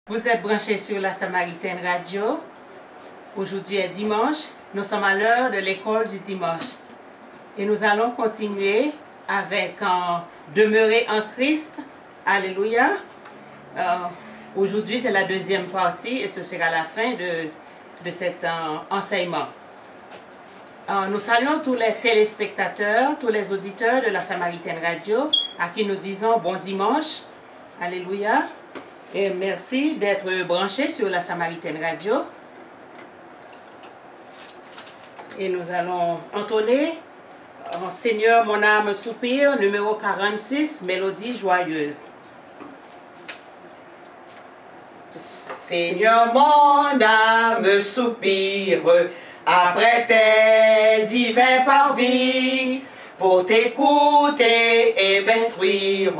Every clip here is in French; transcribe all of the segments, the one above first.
Vous êtes branchés sur la Samaritaine Radio. Aujourd'hui est dimanche. Nous sommes à l'heure de l'école du dimanche. Et nous allons continuer avec Demeurer en Christ. Alléluia. Aujourd'hui, c'est la deuxième partie et ce sera la fin de cet enseignement. Nous saluons tous les téléspectateurs, tous les auditeurs de la Samaritaine Radio, à qui nous disons bon dimanche. Alléluia. Et merci d'être branchés sur la Samaritaine Radio. Et nous allons entonner Seigneur, mon âme soupire, numéro 46, mélodie joyeuse. Seigneur, mon âme soupire après tes divins parvis, pour t'écouter et m'instruire.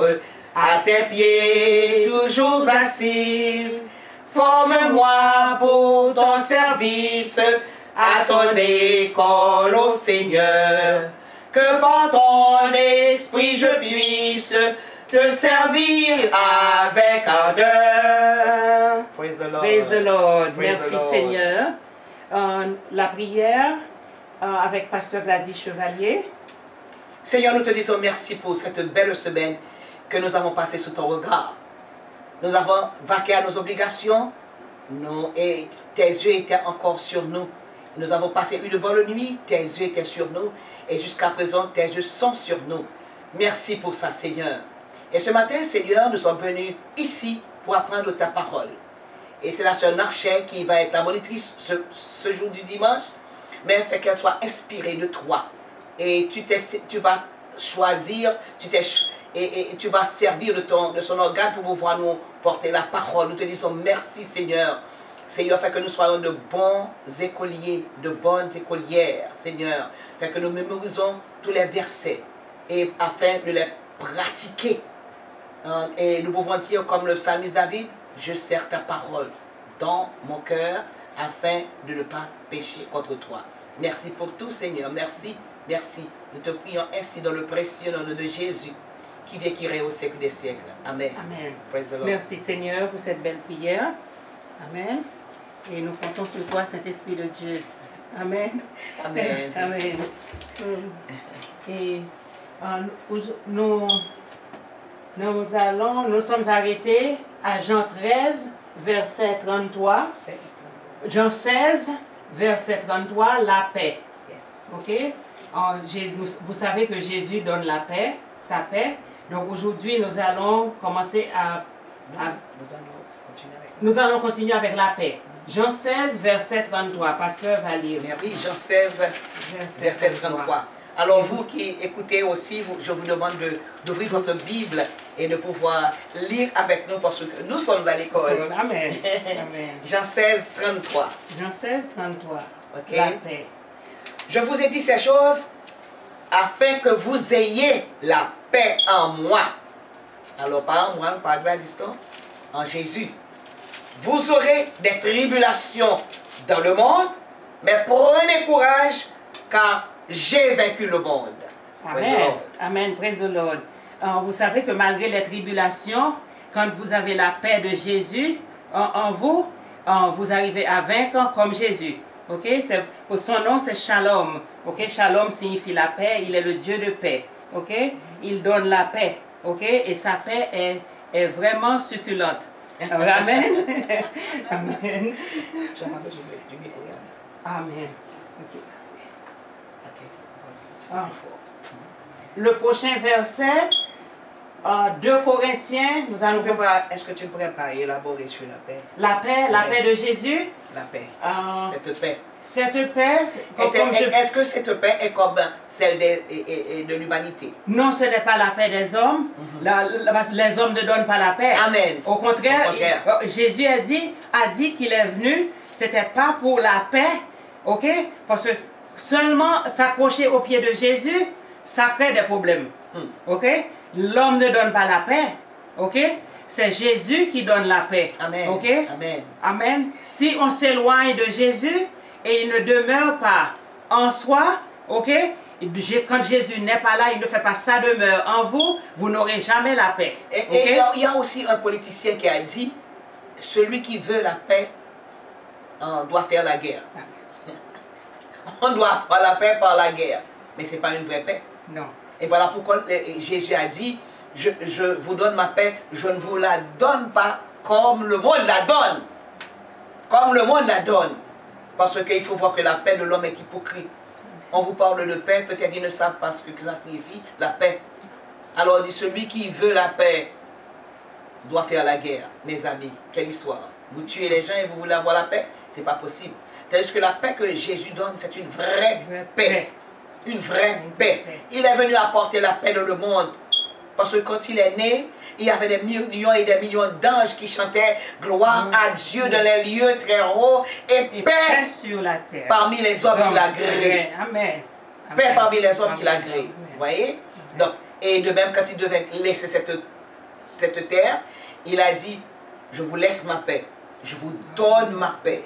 À tes pieds, toujours assise, forme-moi pour ton service, à ton école, ô Seigneur, que par ton esprit je puisse te servir avec ardeur. Praise the Lord. Praise the Lord. Merci Seigneur. La prière avec Pasteur Gladys Chevalier. Seigneur, nous te disons merci pour cette belle semaine que nous avons passé sous ton regard. Nous avons vaqué à nos obligations et tes yeux étaient encore sur nous. Nous avons passé une bonne nuit, tes yeux étaient sur nous et jusqu'à présent tes yeux sont sur nous. Merci pour ça Seigneur. Et ce matin Seigneur, nous sommes venus ici pour apprendre ta parole. Et c'est la sœur Narchet qui va être la monitrice ce jour du dimanche, mais fait qu'elle soit inspirée de toi. Et tu vas choisir, et tu vas servir de son organe pour pouvoir nous porter la parole. Nous te disons merci Seigneur. Seigneur, fait que nous soyons de bons écoliers, de bonnes écolières, Seigneur. Fait que nous mémorisons tous les versets et afin de les pratiquer. Et nous pouvons dire comme le psalmiste David, je serre ta parole dans mon cœur afin de ne pas pécher contre toi. Merci pour tout Seigneur, merci, merci. Nous te prions ainsi dans le précieux nom de Jésus, qui vit et qui règne au siècle des siècles. Amen. Amen. Praise the Lord. Merci Seigneur pour cette belle prière. Amen. Et nous comptons sur toi, Saint-Esprit de Dieu. Amen. Amen. Amen. Et nous sommes arrêtés à Jean 13, verset 33. Jean 16, verset 33, la paix. Yes. Ok? Vous savez que Jésus donne la paix, sa paix. Donc aujourd'hui, nous allons commencer nous allons continuer avec la paix. Jean 16, verset 33. Pasteur va lire. Oui, Jean 16, verset 33. Alors vous qui écoutez aussi, je vous demande d'ouvrir votre Bible et de pouvoir lire avec nous parce que nous sommes à l'école. Amen. Amen. Jean 16, 33. Jean 16, 33. Okay. La paix. Je vous ai dit ces choses afin que vous ayez la paix en moi. Alors pas en moi, pas de distant, en Jésus. Vous aurez des tribulations dans le monde, mais prenez courage car j'ai vaincu le monde. Amen. Amen. Praise the Lord. Vous savez que malgré les tribulations, quand vous avez la paix de Jésus en vous, vous arrivez à vaincre comme Jésus. Ok? Son nom c'est Shalom. Ok? Shalom signifie la paix. Il est le Dieu de paix. Ok? Il donne la paix. Ok? Et sa paix est vraiment succulente. Amen. Amen. Amen. Ok. Le prochain verset, 2 Corinthiens, nous allons... Est-ce que tu ne pourrais pas élaborer sur la paix? La paix de Jésus. La paix. Cette paix. Cette paix... Est-ce que cette paix est comme celle de l'humanité? Non, ce n'est pas la paix des hommes. Les hommes ne donnent pas la paix. Amen. Au contraire, Jésus a dit qu'il est venu, c'était pas pour la paix, ok? Parce que seulement s'accrocher aux pieds de Jésus, ça crée des problèmes. Ok? L'homme ne donne pas la paix. Ok? C'est Jésus qui donne la paix. Amen. Ok? Amen. Amen. Si on s'éloigne de Jésus et il ne demeure pas en soi, ok? Quand Jésus n'est pas là, il ne fait pas sa demeure en vous, vous n'aurez jamais la paix. Et il y a aussi un politicien qui a dit, celui qui veut la paix doit faire la guerre. On doit avoir la paix par la guerre. Mais ce n'est pas une vraie paix. Non. Et voilà pourquoi Jésus a dit, je vous donne ma paix, je ne vous la donne pas comme le monde la donne. Comme le monde la donne. Parce qu'il faut voir que la paix de l'homme est hypocrite. On vous parle de paix, peut-être ils ne savent pas ce que ça signifie, la paix. Alors il dit, celui qui veut la paix doit faire la guerre. Mes amis, quelle histoire. Vous tuez les gens et vous voulez avoir la paix? Ce n'est pas possible. C'est-à-dire que la paix que Jésus donne, c'est une vraie paix. Une vraie paix. Il est venu apporter la paix dans le monde. Parce que quand il est né, il y avait des millions et des millions d'anges qui chantaient gloire à Dieu dans les lieux très hauts et paix sur la terre parmi les hommes qui l'agréent. Amen. Paix parmi les hommes qui l'agréent. Vous voyez? Donc, et de même, quand il devait laisser cette terre, il a dit, je vous laisse ma paix. Je vous donne ma paix.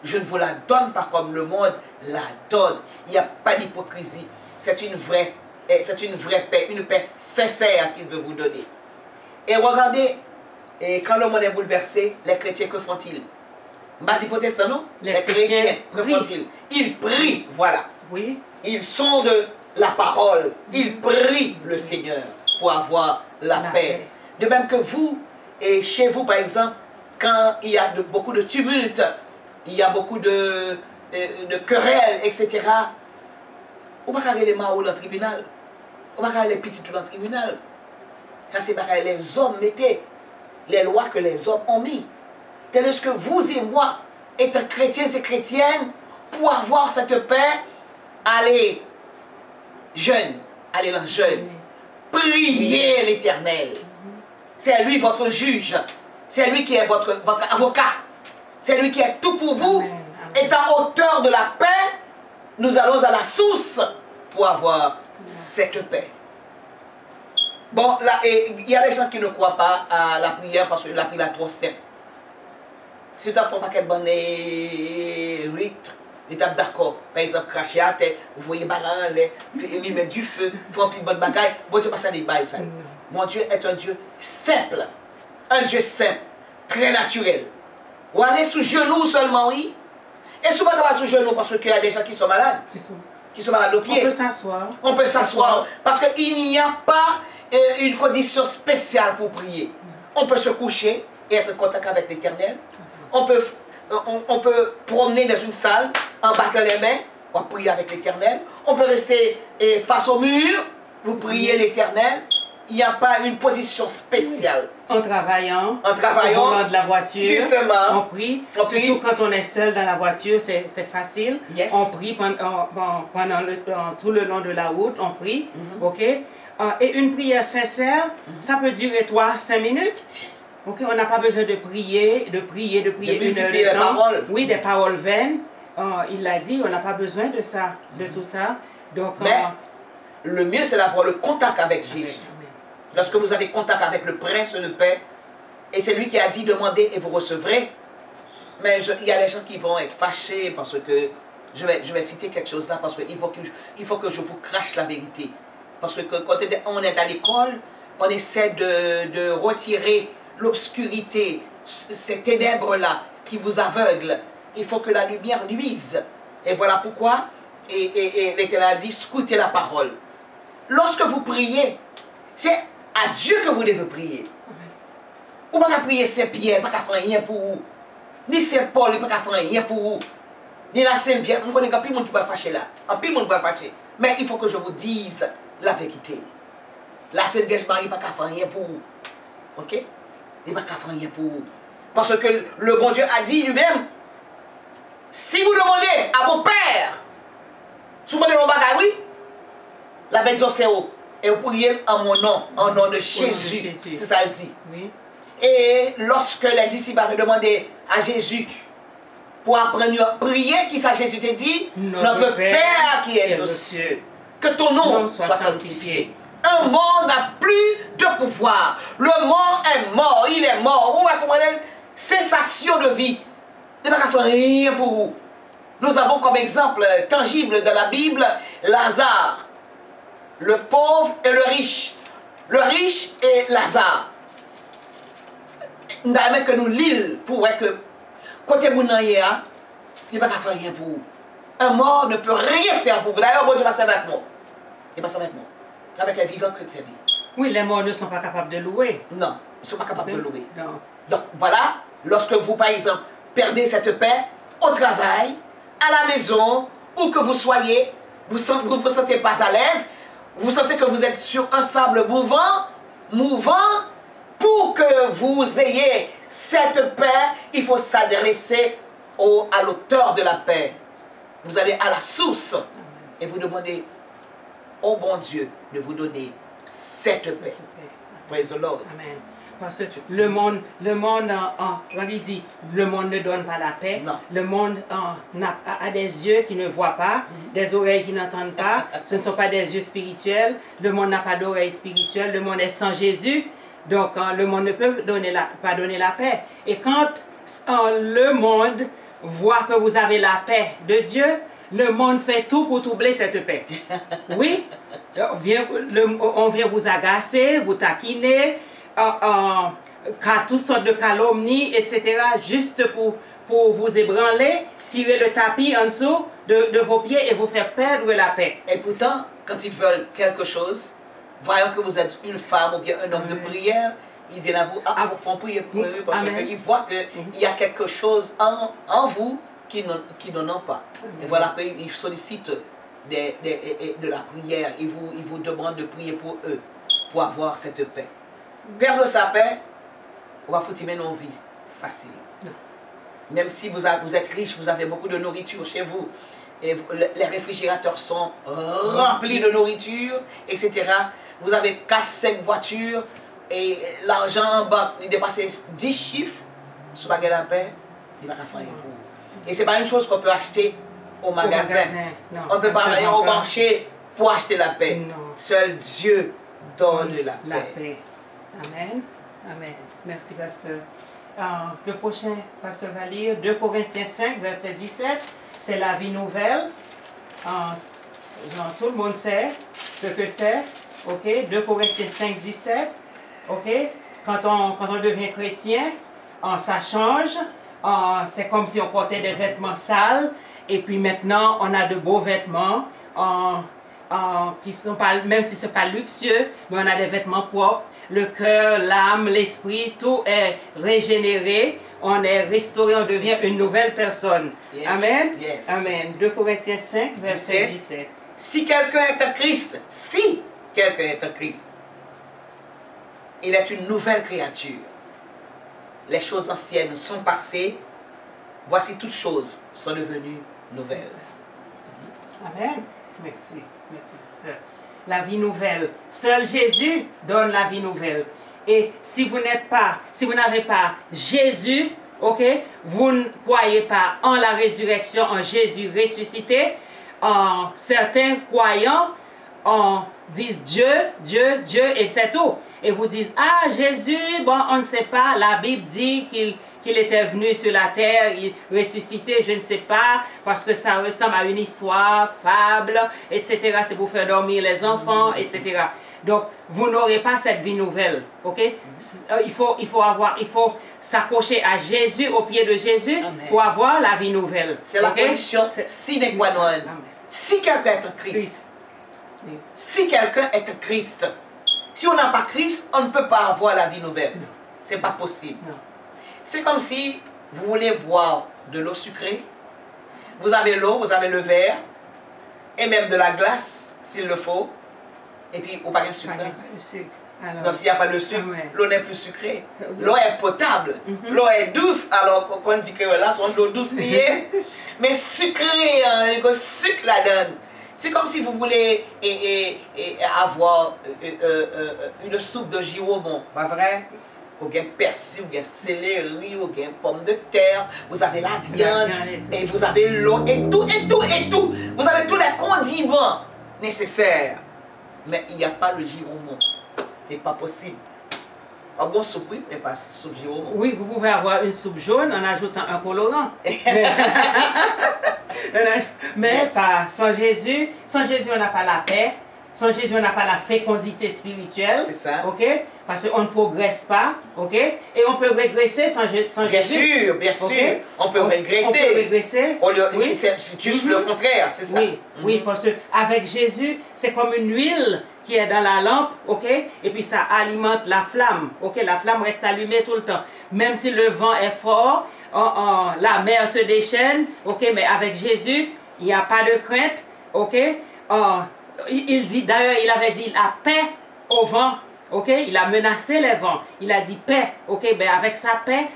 Je ne vous la donne pas comme le monde la donne. Il n'y a pas d'hypocrisie. C'est une vraie paix, une paix sincère qu'il veut vous donner. Et regardez, quand le monde est bouleversé, les chrétiens, que font-ils? Baptistes protestants, non? Les chrétiens, que font-ils? Ils prient, voilà. Oui. Ils sont de la parole. Ils prient le Seigneur pour avoir la paix. De même que vous, et chez vous, par exemple, quand il y a beaucoup de tumulte, il y a beaucoup de querelles, etc., on ne va pas aller les marauds dans le tribunal. On ne va pas aller les petits dans le tribunal. Car c'est parce que les hommes mettaient les lois que les hommes ont mis. Tandis que vous et moi, étant chrétiens et chrétiennes, pour avoir cette paix, allez, jeunes, allez dans le jeûne. Priez l'Éternel. C'est lui votre juge. C'est lui qui est votre avocat. C'est lui qui est tout pour vous. Amen. Étant auteur de la paix, nous allons à la source pour avoir cette paix. Bon, là, il y a des gens qui ne croient pas à la prière parce que la prière est trop simple. Si tu as fait un paquet de bonnes rites, tu es d'accord. Par exemple, cracher à terre, vous voyez lui mettre du feu, faire un petit bonne bagaille. Bon Dieu, pas ça des bails. Mon Dieu est un Dieu simple. Un Dieu simple, très naturel. Ou aller sous genoux seulement, oui. Et souvent, on va sous genoux parce qu'il y a des gens qui sont malades. Qui sont malades aux pieds. On peut s'asseoir. On peut s'asseoir. Parce qu'il n'y a pas une condition spéciale pour prier. On peut se coucher et être en contact avec l'Éternel. On peut promener dans une salle en battant les mains. On va prier avec l'Éternel. On peut rester face au mur. Vous priez l'Éternel. Il n'y a pas une position spéciale. En travaillant, au volant de la voiture, justement, on prie. Surtout quand on est seul dans la voiture, c'est facile. Yes. On prie pendant tout le long de la route, on prie. Ok. Et une prière sincère, ça peut durer 3-5 minutes. Ok. On n'a pas besoin de prier, de multiplier les paroles. Oui, des paroles vaines. Il l'a dit, on n'a pas besoin de ça, de tout ça. Donc, mais le mieux, c'est d'avoir le contact avec Jésus. Lorsque vous avez contact avec le Prince de paix, et c'est lui qui a dit demandez et vous recevrez. Mais il y a des gens qui vont être fâchés parce que, je vais citer quelque chose là, parce qu'il faut que je vous crache la vérité. Parce que quand on est à l'école, on essaie de retirer l'obscurité, ces ténèbres-là qui vous aveuglent. Il faut que la lumière luise. Et voilà pourquoi, et l'Éternel a dit, écoutez la parole. Lorsque vous priez, c'est à Dieu que vous devez prier. Ou pas qu'à prier Saint-Pierre, pas qu'à faire rien pour vous. Ni Saint-Paul, pas qu'à faire rien pour vous. Ni la Sainte Vierge, vous connaissez qu'un pile monde qui va fâcher là. Un pile monde qui va fâcher. Mais il faut que je vous dise la vérité. La Sainte Vierge Marie, pas qu'à faire rien pour vous. Ok? Il pas qu'à faire rien pour vous. Parce que le bon Dieu a dit lui-même, si vous demandez à vos pères, si vous demandez mon bagage, oui, la bénédiction c'est où? Et vous priez en mon nom, en nom de Jésus. C'est ça elle dit. Oui. Et lorsque les disciples avaient demandé à Jésus pour apprendre à prier, qui ça Jésus t'a dit? Notre Père qui est aux cieux, que ton nom soit sanctifié. Un mort n'a plus de pouvoir. Le mort est mort, il est mort. On va comprendre cessation de vie. Il n'y a pas faire rien pour vous. Nous avons comme exemple tangible dans la Bible Lazare. Le pauvre et le riche. Le riche et Lazare. nous avons que nous l'île pour que côté mon hier, il ne peut pas faire rien pour vous. Un mort ne peut rien faire pour vous. D'ailleurs, bon Dieu va servir avec moi. Il va servir avec moi. Avec les vivants que servir. Oui, les morts ne sont pas capables de louer. Non, ils ne sont pas capables de louer. Non. Donc voilà, lorsque vous, par exemple, perdez cette paix au travail, à la maison, où que vous soyez, vous ne vous sentez pas à l'aise, vous sentez que vous êtes sur un sable mouvant, pour que vous ayez cette paix, il faut s'adresser à l'auteur de la paix. Vous allez à la source et vous demandez au bon Dieu de vous donner cette paix. Praise the Lord. Amen. Parce que le monde, on dit, le monde ne donne pas la paix. Non. Le monde a des yeux qui ne voient pas, des oreilles qui n'entendent pas. Ce ne sont pas des yeux spirituels. Le monde n'a pas d'oreilles spirituelles. Le monde est sans Jésus. Donc, le monde ne peut pas donner la paix. Et quand le monde voit que vous avez la paix de Dieu, le monde fait tout pour troubler cette paix. Oui, on vient vous agacer, vous taquiner, toutes sortes de calomnies, etc., juste pour vous ébranler, tirer le tapis en dessous de vos pieds et vous faire perdre la paix. Et pourtant, quand ils veulent quelque chose, voyant que vous êtes une femme ou bien un homme de prière, ils viennent à vous, font prier pour eux parce qu'ils voient qu'il y a quelque chose en vous qui n'en ont pas. Et voilà qu'ils sollicitent de la prière. Ils vous demandent de prier pour eux, pour avoir cette paix. Perdre sa paix, on va foutre nos vies facile. Même si vous êtes riche, vous avez beaucoup de nourriture chez vous, et les réfrigérateurs sont remplis de nourriture, etc. Vous avez 4-5 voitures, et l'argent en banque, il dépasse 10 chiffres, si vous n'avez pas la paix, il va pas faire pour vous. Et ce n'est pas une chose qu'on peut acheter au magasin. Non, on ne peut pas aller au marché pour acheter la paix. Non. Seul Dieu donne la paix. Amen. Amen. Merci, pasteur. Le prochain, pasteur va lire 2 Corinthiens 5, verset 17. C'est la vie nouvelle. Tout le monde sait ce que c'est. Ok? 2 Corinthiens 5, 17. Ok? Quand on devient chrétien, ça change. C'est comme si on portait des vêtements sales. Et puis maintenant, on a de beaux vêtements. Qui sont pas, même si ce n'est pas luxueux, mais on a des vêtements propres. Le cœur, l'âme, l'esprit, tout est régénéré. On est restauré, on devient une nouvelle personne. Yes, Amen. yes. Amen. 2 Corinthiens 5, verset 17. Si quelqu'un est en Christ, il est une nouvelle créature. Les choses anciennes sont passées. Voici toutes choses sont devenues nouvelles. Amen. Merci. Merci, pasteur. La vie nouvelle. Seul Jésus donne la vie nouvelle. Et si vous n'avez pas Jésus, ok, vous ne croyez pas en la résurrection, en Jésus ressuscité, certains croyants disent Dieu, Dieu, Dieu, et c'est tout. Et vous dites, ah, Jésus, bon, on ne sait pas, la Bible dit qu'il était venu sur la terre, il ressuscité, je ne sais pas, parce que ça ressemble à une histoire, fable, etc. C'est pour faire dormir les enfants, etc. Donc, vous n'aurez pas cette vie nouvelle, ok? Il faut s'accrocher à Jésus, au pied de Jésus, Amen. Pour avoir la vie nouvelle. C'est la condition sine qua non. Si quelqu'un est en Christ, si quelqu'un est en Christ, si on n'a pas Christ, on ne peut pas avoir la vie nouvelle. Ce n'est pas possible. C'est comme si vous voulez boire de l'eau sucrée. Vous avez l'eau, vous avez le verre, et même de la glace, s'il le faut. Et puis, vous n'avez pas de sucre. Donc, s'il n'y a pas de sucre, l'eau n'est plus sucrée. L'eau est potable. L'eau est douce, alors qu'on dit que là, c'est de l'eau douce liée. Mais sucrée, le sucre la donne. C'est comme si vous voulez avoir une soupe de giromon, pas vrai? Ou bien persil, ou bien céleri, ou bien pomme de terre. Vous avez la viande, et vous avez l'eau, et tout, et tout, et tout. Vous avez tous les condiments nécessaires. Mais il n'y a pas le giromon. C'est pas possible. Un bon soupe, oui, mais pas soupe giromon. Oui, vous pouvez avoir une soupe jaune en ajoutant un colorant. Mais pas sans Jésus, on n'a pas la paix. Sans Jésus, on n'a pas la fécondité spirituelle. C'est ça. Ok? parce qu'on ne progresse pas, ok? Et on peut régresser sans Bien Jésus. sûr, bien sûr. Ok? On peut On peut régresser. régresser. Oui. C'est juste le contraire, c'est ça. Oui, oui, parce qu'avec Jésus, c'est comme une huile qui est dans la lampe, ok? Et puis ça alimente la flamme, ok? La flamme reste allumée tout le temps. Même si le vent est fort, la mer se déchaîne, ok? Mais avec Jésus, il n'y a pas de crainte, ok? Il dit, d'ailleurs, il avait dit la paix au vent. Ok, il a menacé les vents. Il a dit paix. Ok, ben avec sa paix,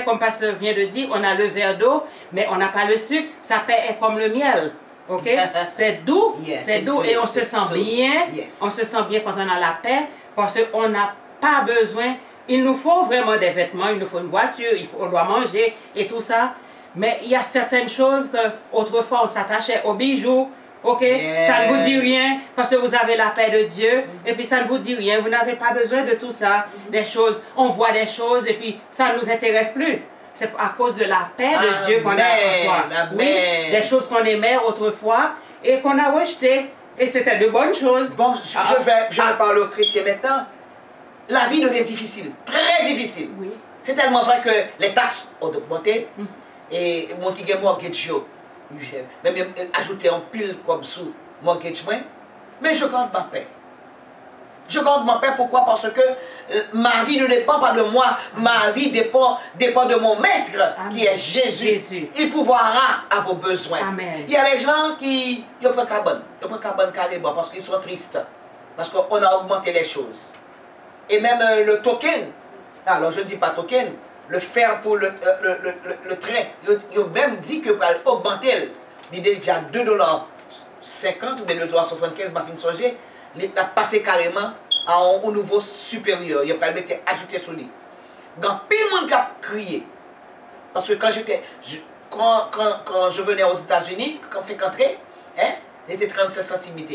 comme pasteur vient de dire, on a le verre d'eau, mais on n'a pas le sucre. Sa paix est comme le miel. Ok, c'est doux, Yes, c'est doux et on se sent bien. Yes. On se sent bien quand on a la paix parce qu'on n'a pas besoin. Il nous faut vraiment des vêtements, il nous faut une voiture, on doit manger et tout ça. Mais il y a certaines choses que autrefois on s'attachait aux bijoux. Ok, ça ne vous dit rien parce que vous avez la paix de Dieu et puis ça ne vous dit rien, vous n'avez pas besoin de tout ça, des choses, on voit des choses et puis ça ne nous intéresse plus. C'est à cause de la paix de Dieu qu'on a en soi. Oui, des choses qu'on aimait autrefois et qu'on a rejetées et c'était de bonnes choses. Bon, je vais parler aux chrétiens maintenant. La vie devient difficile, très difficile. Oui. C'est tellement vrai que les taxes ont augmenté et mon petit mortgage, même ajouter un pile comme sous mortgage, mais je garde ma paix. Je garde ma paix, pourquoi? Parce que ma vie ne dépend pas de moi, ma vie dépend de mon maître, qui est Jésus. Il pourvoira à vos besoins. Amen. Il y a des gens qui prennent carbone carrément parce qu'ils sont tristes, parce qu'on a augmenté les choses. Et même le token, alors je ne dis pas token, le fer pour le train, ils ont même dit que pour augmenter, il est déjà $2,50 ou bien $2,75, ma fin de songer, il a passé carrément à un niveau supérieur. Il a ajouté sur lui. Quand pile de monde a crié, parce que quand je venais aux États-Unis, quand je fais entrer, c'était 37 centimes.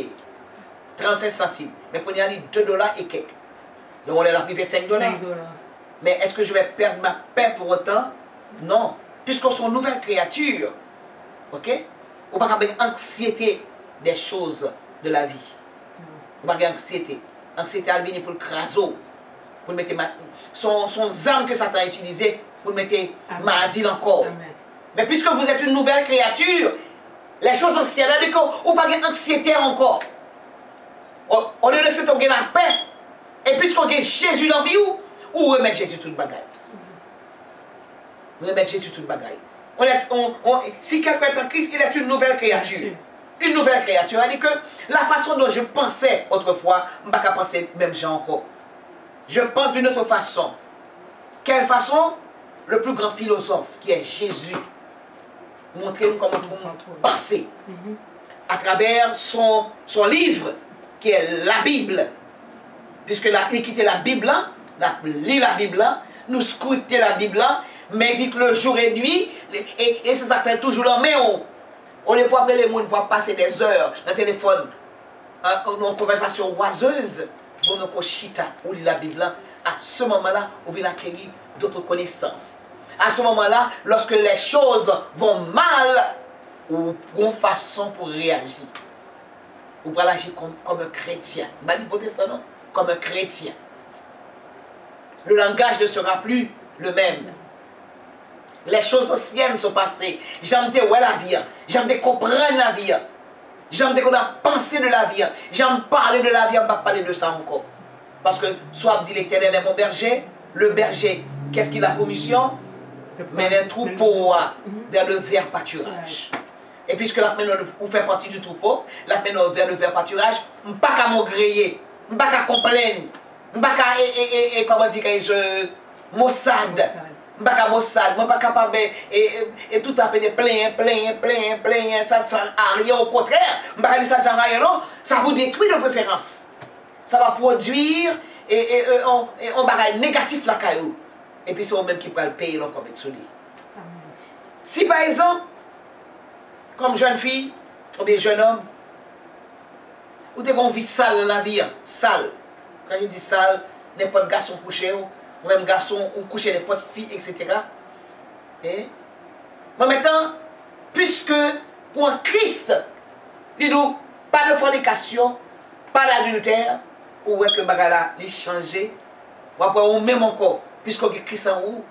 37 centimes. Mais pour y aller $2 et quelques. Donc on est arrivé $5. Mais est-ce que je vais perdre ma paix pour autant? Non. Puisqu'on sont nouvelles créatures. Ok? On ne va pas avoir anxiété des choses de la vie. On va avoir anxiété. Anxiété à venir pour le craso. Pour le mettre son âme que Satan a utilisé pour le mettre maladie encore. Amen. Mais puisque vous êtes une nouvelle créature, les choses anciennes, on n'a pas d'anxiété encore. Au lieu de cette, on a la paix. Et puisqu'on a Jésus dans la vie, ou remettre Jésus tout le bagaille. Remettre Jésus tout le bagaille. Si quelqu'un est en Christ, il est une nouvelle créature. Une nouvelle créature. C'est-à-dire que la façon dont je pensais autrefois, je ne vais pas penser même gens encore. Je pense d'une autre façon. Quelle façon? Le plus grand philosophe, qui est Jésus, montrer comment penser. À travers son livre, qui est la Bible. Puisque il quitté la Bible, lit la Bible, nous scruter la Bible, médite le jour et nuit, et c'est ça fait toujours là. Mais on ne peut pas appeler les gens pour passer des heures dans le téléphone, en conversation oiseuse, pour nous chita ou lire la Bible. À ce moment-là, on vient acquérir d'autres connaissances. À ce moment-là, lorsque les choses vont mal, ou une façon pour réagir. Ou pour agir comme un chrétien. Je ne dis pas protestant, non? Comme un chrétien. Le langage ne sera plus le même. Les choses anciennes sont passées. J'aime te voir la vie. J'aime te comprendre la vie. J'aime te penser de la vie. J'aime parler de la vie. Je ne vais pas parler de ça encore. Parce que soit dit l'Éternel est mon berger. Le berger, qu'est-ce qu'il a pour mission? Mener un troupeau vers le vert pâturage. Et puisque la maintenant vous faites partie du troupeau, la maintenant vers le vert pâturage, je ne vais pas m'agréer. Je ne vais pas complaindre. Je ne vais pas, comment dire, maussade. Je ne vais pas maussade. Je ne suis pas capable de tout appeler plein. Ça ne sert à rien. Au contraire, je ne vais pas dire ça ne sert à rien. Non, ça vous détruit de préférence. Ça va produire on va négatif la caillou. Et puis c'est vous-même qui peut le payer comme avec Si par exemple, comme jeune fille, ou bien jeune homme, ou t'es qu'on vit sale dans la vie, sale. Quand je dis sale, n'importe garçon couché, ou même garçon ou couché n'importe fille, etc. Et maintenant, puisque pour un Christ, il dit pas de fornication, pas d'adultère, ou est que bagala il changé ou après ou même encore, puisque vous avez Christ en vous,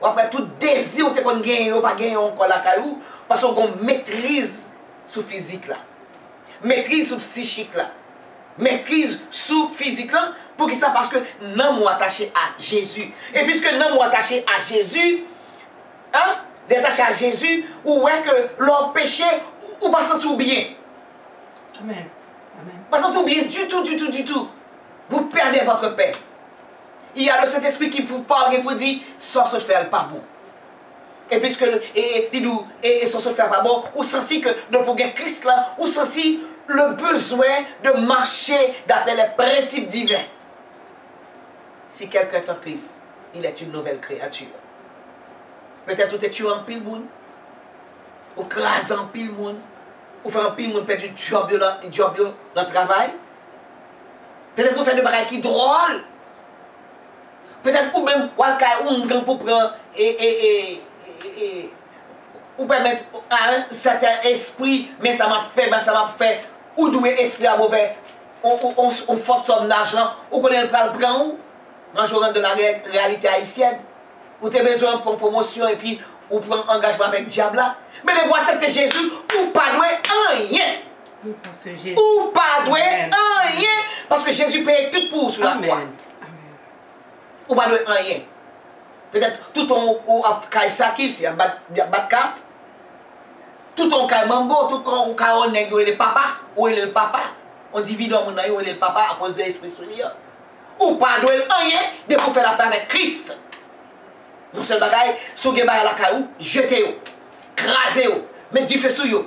ou après tout désir ou qu'on gagne ou pas gagner encore la caillou, parce qu'on maîtrise sur physique là, maîtrise sur psychique là, maîtrise sur physique là, pour qui ça? Parce que nous sommes attachés à Jésus. Et puisque nous sommes attachés à Jésus, hein, d'attacher à Jésus, ou est que leur péché, ou pas sentir bien. Amen. Amen. Pas sentir bien du tout, du tout, du tout. Vous perdez votre paix. Il y a le Saint-Esprit qui vous parle et vous dit, sans se faire pas bon. Et puisque, et sans se faire pas bon, vous sentez que, de pour Christ là, vous sentez le besoin de marcher d'après les principes divins. Si quelqu'un est en Christ, il est une nouvelle créature. Peut-être vous êtes tué en pile monde, ou crasé en pile monde, ou fait en pile monde perdre du job dans le travail. Peut-être vous faites des bagages qui drôles. Peut-être ou même ou pour prendre ou permettre à un certain esprit, mais ça m'a fait, ou doué esprit à mauvais, on forte somme d'argent, ou connaît le prend où, en jouant de la réalité haïtienne, ou tu as besoin pour promotion et puis ou prendre engagement avec le diable là. Mais les bois accepter Jésus, ou pas doué rien. Ou pas doué rien, parce que Jésus paye tout pour sur la croix. Ou pas doué rien. Peut-être tout ton ou a sakif si a bat carte. Tout ton kay mambo, tout ton kay on nèg le papa, ou il est le papa. On divise mon nan yo le papa à cause de l'esprit souillé. Ou pas doué rien de pour faire la paix avec Christ. Non seul bagaille, sou gen bay la caillou, jetez yo, crasez yo, mettez du feu sur yo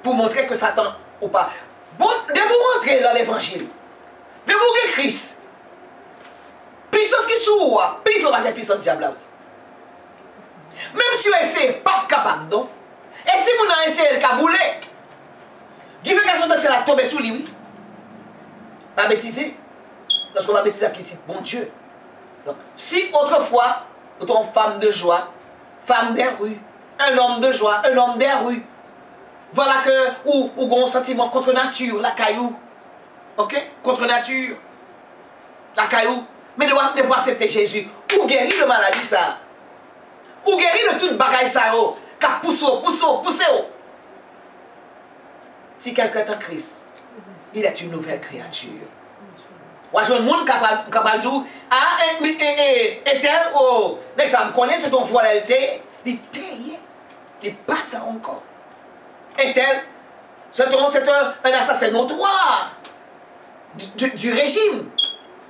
pour montrer que Satan ou pas. Bon, de vous rentrer dans l'évangile, de vous gen Christ. Puissance qui sous puis il faut passer puissance diable là. Même si vous essayez pas capable non. Et si vous n'avez essayé le caboulé, Dieu veut qu'à c'est la tomber sous lui, oui. Pas bêtiser. Parce qu'on va bêtiser avec petit bon Dieu. Donc, si autrefois, vous êtes une femme de joie, femme des rues, un homme de joie, un homme des rues, voilà que, ou un sentiment contre nature, la caillou. Ok? Contre nature, la caillou. Mais de pouvoir accepter Jésus, ou guérir de maladie ça, ou guérir de toute bagaille ça, car poussez. Si quelqu'un est en Christ, il est une nouvelle créature. Ou un monde capable de dire, ah, et tel, oh, l'exemple, connaît, c'est ton frère, il passe ça encore. Et tel, c'est un assassin notoire du régime.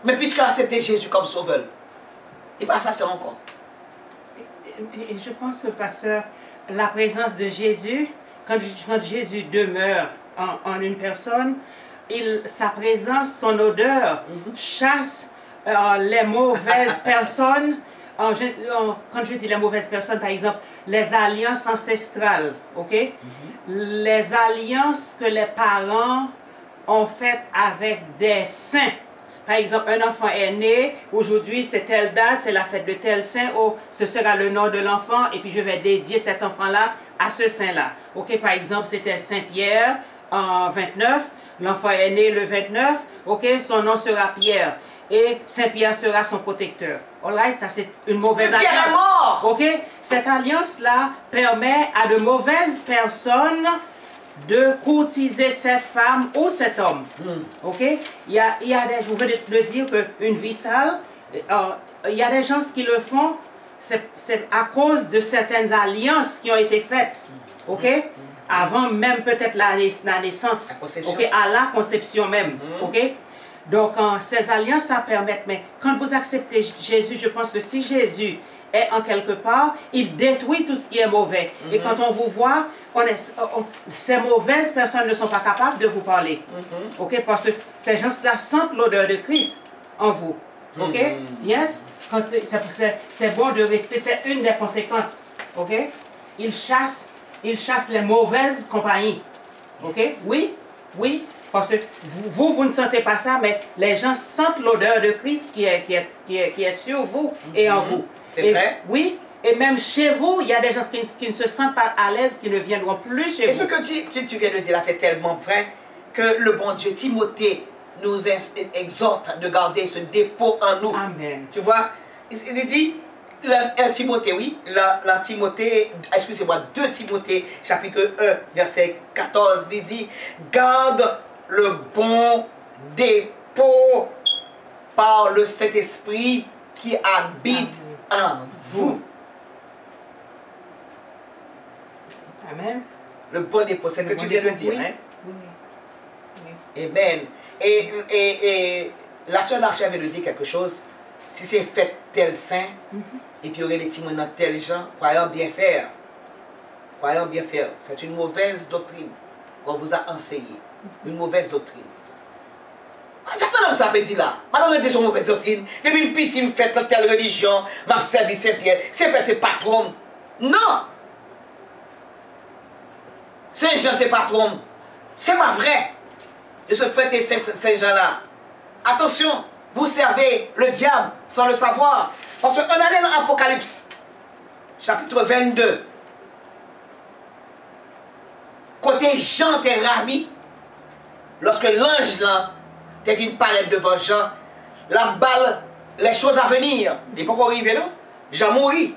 Mais puisqu'il a accepté Jésus comme sauveur, il passe ça encore. Et je pense que, pasteur, la présence de Jésus, quand Jésus demeure en une personne, sa présence, son odeur chasse les mauvaises personnes. Quand je dis les mauvaises personnes, par exemple, les alliances ancestrales, ok? Les alliances que les parents ont faites avec des saints. Par exemple, un enfant est né, aujourd'hui c'est telle date, c'est la fête de tel saint, oh, ce sera le nom de l'enfant, et puis je vais dédier cet enfant-là à ce saint-là. Ok, par exemple, c'était Saint-Pierre en 29, l'enfant est né le 29, ok, son nom sera Pierre, et Saint-Pierre sera son protecteur. Alright, ça c'est une mauvaise alliance. Pierre est mort. Ok, cette alliance-là permet à de mauvaises personnes de courtiser cette femme ou cet homme. Ok? Il y a des, je voudrais le dire qu'une vie sale, il y a des gens qui le font, c'est à cause de certaines alliances qui ont été faites. Ok? Avant même peut-être la naissance. Ok? À la conception même. Ok? Donc ces alliances ça permettent, mais quand vous acceptez Jésus, je pense que si Jésus est en quelque part, il détruit tout ce qui est mauvais. Et quand on vous voit, ces mauvaises personnes ne sont pas capables de vous parler. Ok? Parce que ces gens-là sentent l'odeur de Christ en vous. Ok? Yes? C'est bon de rester, c'est une des conséquences. Ok? Il chasse les mauvaises compagnies. Ok? Oui? Oui? Parce que vous ne sentez pas ça, mais les gens sentent l'odeur de Christ qui est sur vous et en vous. C'est vrai? Oui, et même chez vous, il y a des gens qui ne se sentent pas à l'aise, qui ne viendront plus chez vous. Et ce que tu viens de dire là, c'est tellement vrai que le bon Dieu, Timothée, nous exhorte de garder ce dépôt en nous. Amen. Tu vois, il dit, 1 Timothée, oui, la Timothée, excusez-moi, 2 Timothée, chapitre 1, verset 14, il dit, garde le bon dépôt par le Saint-Esprit qui habite en vous. Amen. Le bon dépôt, c'est ce que tu viens de dire. Oui. Hein? Oui. Oui. Amen. Et la sœur Larcher avait dit quelque chose. Si c'est fait tel saint, et puis il y aurait des timons dans tel genre, croyant bien faire. Croyant bien faire. C'est une mauvaise doctrine qu'on vous a enseignée. Une mauvaise doctrine. C'est madame ça peut dire là. Madame dit c'est une mauvaise doctrine. Et puis une petite me fait dans telle religion, m'a servi Saint-Pierre. Saint-Pierre c'est patron. Non. Saint-Jean c'est patron. C'est pas vrai. De se fêter Saint-Jean là. Attention, vous servez le diable sans le savoir. Parce qu'on allait dans l'Apocalypse, chapitre 22. Côté Jean t'es ravi. Lorsque l'ange là, t'es venu paraître devant Jean, la balle, les choses à venir. Il n'est pas encore arrivé, non? Jean mourit.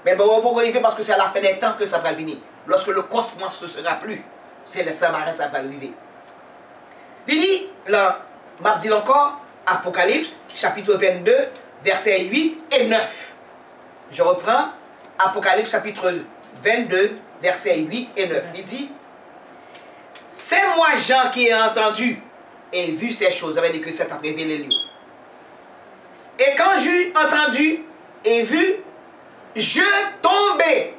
Mais bon, on ne peut pas arriver parce que c'est à la fin des temps que ça va venir. Lorsque le cosmos ne sera plus, c'est le Samarin, ça va arriver. Il dit, là, m'a dit encore, Apocalypse, chapitre 22, versets 8 et 9. Je reprends, Apocalypse, chapitre 22, versets 8 et 9. Il dit, c'est moi, Jean, qui ai entendu et vu ces choses. Ça veut dire que c'est à révéler lui. Et quand j'ai entendu et vu, je tombais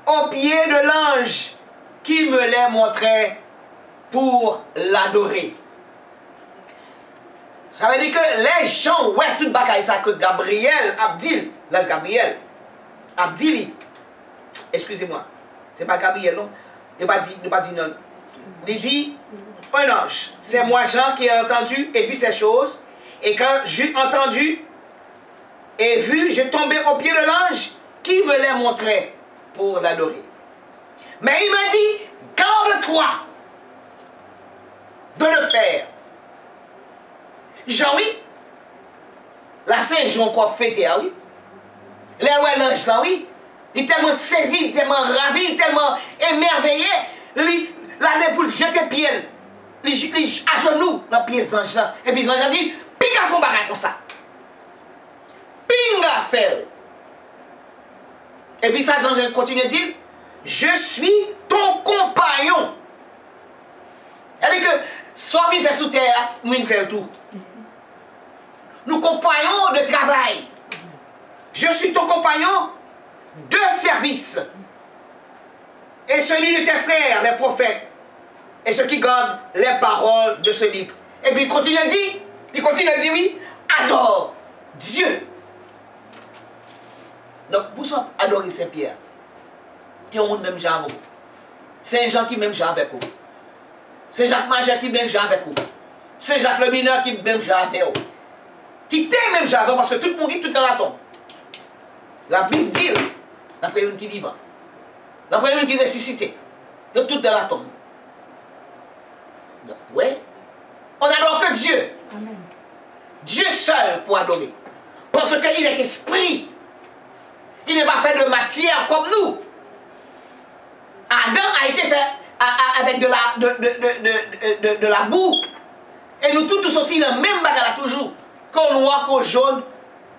au pied de l'ange qui me les montrait pour l'adorer. Ça veut dire que les gens, ouais, tout bagaille ça que Gabriel, Abdil, l'ange Gabriel, Abdili, excusez-moi, c'est pas Gabriel, non? Il n'a pas dit non. Il dit, un ange, c'est moi Jean qui ai entendu et vu ces choses. Et quand j'ai entendu et vu, j'ai tombé au pied de l'ange qui me les montrait pour l'adorer. Mais il m'a dit, garde-toi de le faire. Jean, oui, la Saint-Jean qu'on fêté, oui. Les ouais, l'ange là, oui. Il est tellement saisi, tellement ravi, tellement émerveillé. La dépoule jeter pied. À genoux dans pied ange là. Et puis l'ange a dit, pinga font bagarre comme ça. Pinga fait. Et puis ça, Jean continue à dire, je suis ton compagnon. C'est-à-dire que, soit il fait sous terre, ou il fait tout. Nous compagnons de travail. Je suis ton compagnon de service. Et celui de tes frères, les prophètes. Et ceux qui gardent les paroles de ce livre. Et puis il continue à dire, oui, adore Dieu. Donc, pour ça, adorer Saint-Pierre. Qui est au monde même genre avec vous. Saint-Jean qui même genre avec vous. Saint-Jacques Majeur qui même genre avec vous. Saint-Jacques le mineur qui même genre avec vous. Qui t'aime même genre avec vous parce que tout le monde qui tout dans la tombe. La Bible dit, d'après une qui vivant. D'après une qui ressuscité. Que tout dans la tombe. Donc, ouais. On adore que Dieu. Amen. Dieu seul pour adorer. Parce qu'il est esprit. Il n'est pas fait de matière comme nous. Adam a été fait avec de la boue. Et nous tous aussi dans le même bagarre toujours. Qu'au noir, qu'au jaune,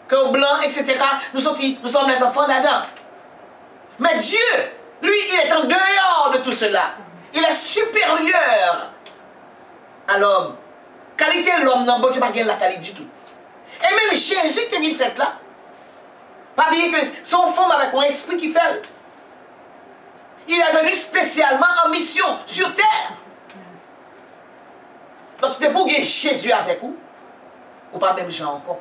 qu'au blanc, etc. Nous sommes les enfants d'Adam. Mais Dieu, lui, il est en dehors de tout cela. Il est supérieur à l'homme. Qualité de l'homme, non, bon Dieu, pas la qualité du tout. Et même Jésus qui est venu fait là. Pas oublier que son femme avec un esprit qui fait. Il est venu spécialement en mission sur terre. Donc, c'est pour que Jésus avec vous, ou pas même Jean encore.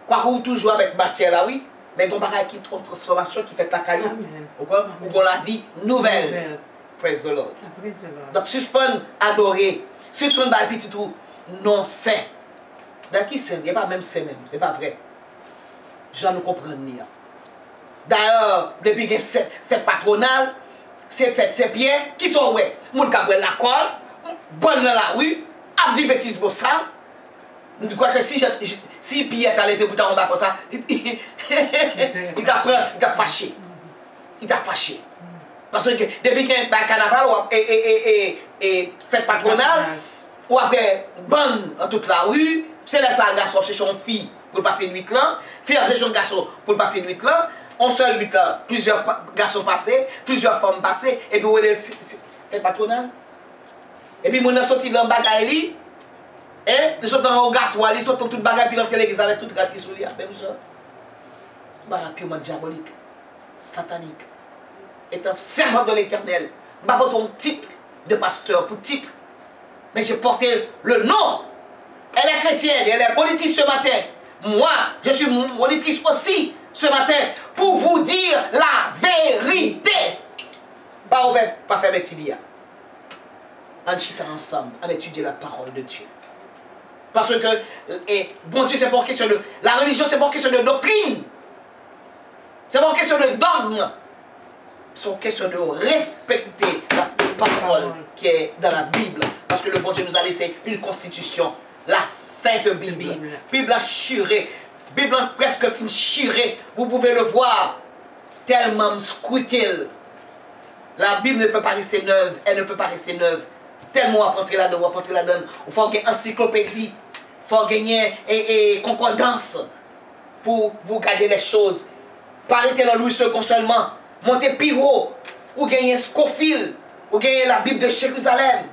Quoi que vous toujours avec matière là, oui, mais il y a une transformation qui fait la caillou. Ou qu'on la vie nouvelle. Praise the Lord. Praise the Lord. Donc, suspend, adorer, suspend, par petit tout, non saint. Dans qui saint? Il n'y a pas même saint même, c'est pas vrai. Jean nous comprend ni. D'ailleurs, depuis que c'est fête patronale, c'est fête Saint-Pierre, qui sont ouais, moun ka la colle, bonne dans la rue, a dit bêtise pour ça. Je crois que si Pierre t'a levé pour t'en bas comme ça, il t'a fâché. Il t'a fâché. Parce que depuis qu'il y a un carnaval et fête patronale, ou après, bonne dans toute la rue, c'est là ça, garçon, c'est son fille pour passer une nuit là, fille c'est son garçon pour passer une nuit là, on seul nuit là, plusieurs garçons passés, plusieurs femmes passées, et puis on est fête patronale. Et puis on a sorti dans le bagaille, et ils sont dans le gâteau, ils sont dans toute bagaille, puis dans l'église avec toute rate qui sont là, même ça. C'est un purement diabolique, satanique. Étant servant de l'Éternel, je n'ai pas ton titre de pasteur pour titre, mais j'ai porté le nom. Elle est chrétienne, elle est politique ce matin. Moi, je suis monitrice aussi ce matin pour vous dire la vérité. Pas ouvert, pas faire métier. On chita ensemble, on étudie la parole de Dieu. Parce que, bon Dieu, c'est pas une question de. La religion, c'est pas une question de doctrine. C'est pas une question de dogme. C'est une question de respecter la parole qui est dans la Bible. Parce que le bon Dieu nous a laissé une constitution. La Sainte Bible. Bible chirée. Bible presque fin chirée. Vous pouvez le voir. Tellement scrutée. La Bible ne peut pas rester neuve. Elle ne peut pas rester neuve. Tellement à rentrer là-dedans, à rentrer là-dedans. Il faut gagner encyclopédie. Il faut gagner concordance. Pour garder les choses. Pas rester dans Louis II seulement. Monter Piro. Ou gagner Scofield. Ou gagner la Bible de Jérusalem.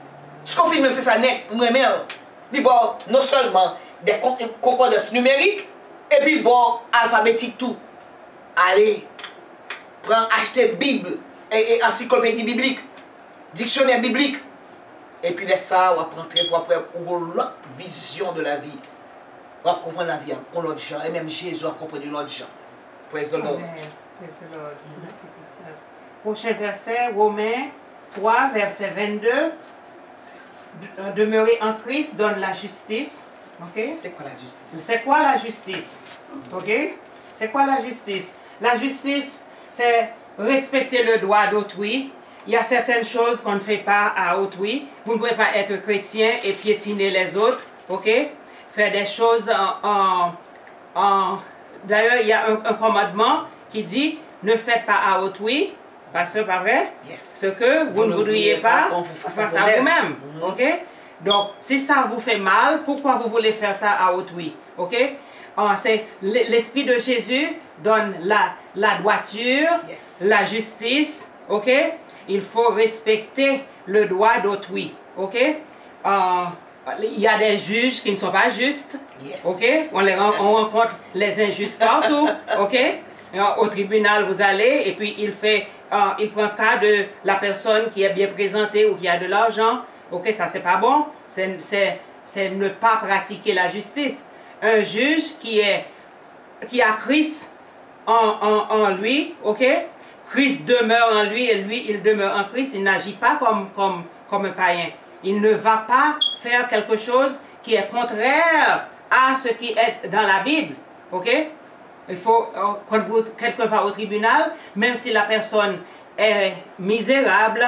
Scofield même c'est ça net. Moi-même. Bon, non seulement des concordances numériques, et puis bon, alphabétique tout. Allez, acheter Bible et encyclopédie biblique, dictionnaire biblique, et puis laisse ça, on va rentrer pour après pour l'autre vision de la vie. On va comprendre la vie en l'autre gens, et même Jésus a compris l'autre gens. Praise the Lord. Praise the Lord. Prochain verset, Romains 3, verset 22. Demeurer en Christ donne la justice. Okay? C'est quoi la justice? C'est quoi la justice? Okay? C'est quoi la justice? La justice, c'est respecter le droit d'autrui. Il y a certaines choses qu'on ne fait pas à autrui. Vous ne pouvez pas être chrétien et piétiner les autres. Okay? Faire des choses D'ailleurs, il y a un commandement qui dit ne faites pas à autrui. Parce que, pas vrai? Yes. Ce que vous ne voudriez pas, faire ça à vous-même. Ok? Donc, si ça vous fait mal, pourquoi vous voulez faire ça à autrui? Ok? C'est l'Esprit de Jésus donne la droiture, Yes. la justice. Ok? Il faut respecter le droit d'autrui. Ok? Il y a des juges qui ne sont pas justes. Yes. Ok? On rencontre les injustes partout. Ok? Au tribunal, vous allez et puis il prend cas de la personne qui est bien présentée ou qui a de l'argent. Ok, ça c'est pas bon. C'est ne pas pratiquer la justice. Un juge qui a Christ en lui, ok? Christ demeure en lui et lui, il demeure en Christ. Il n'agit pas comme un païen. Il ne va pas faire quelque chose qui est contraire à ce qui est dans la Bible. Ok? Il faut, quand quelqu'un va au tribunal, même si la personne est misérable,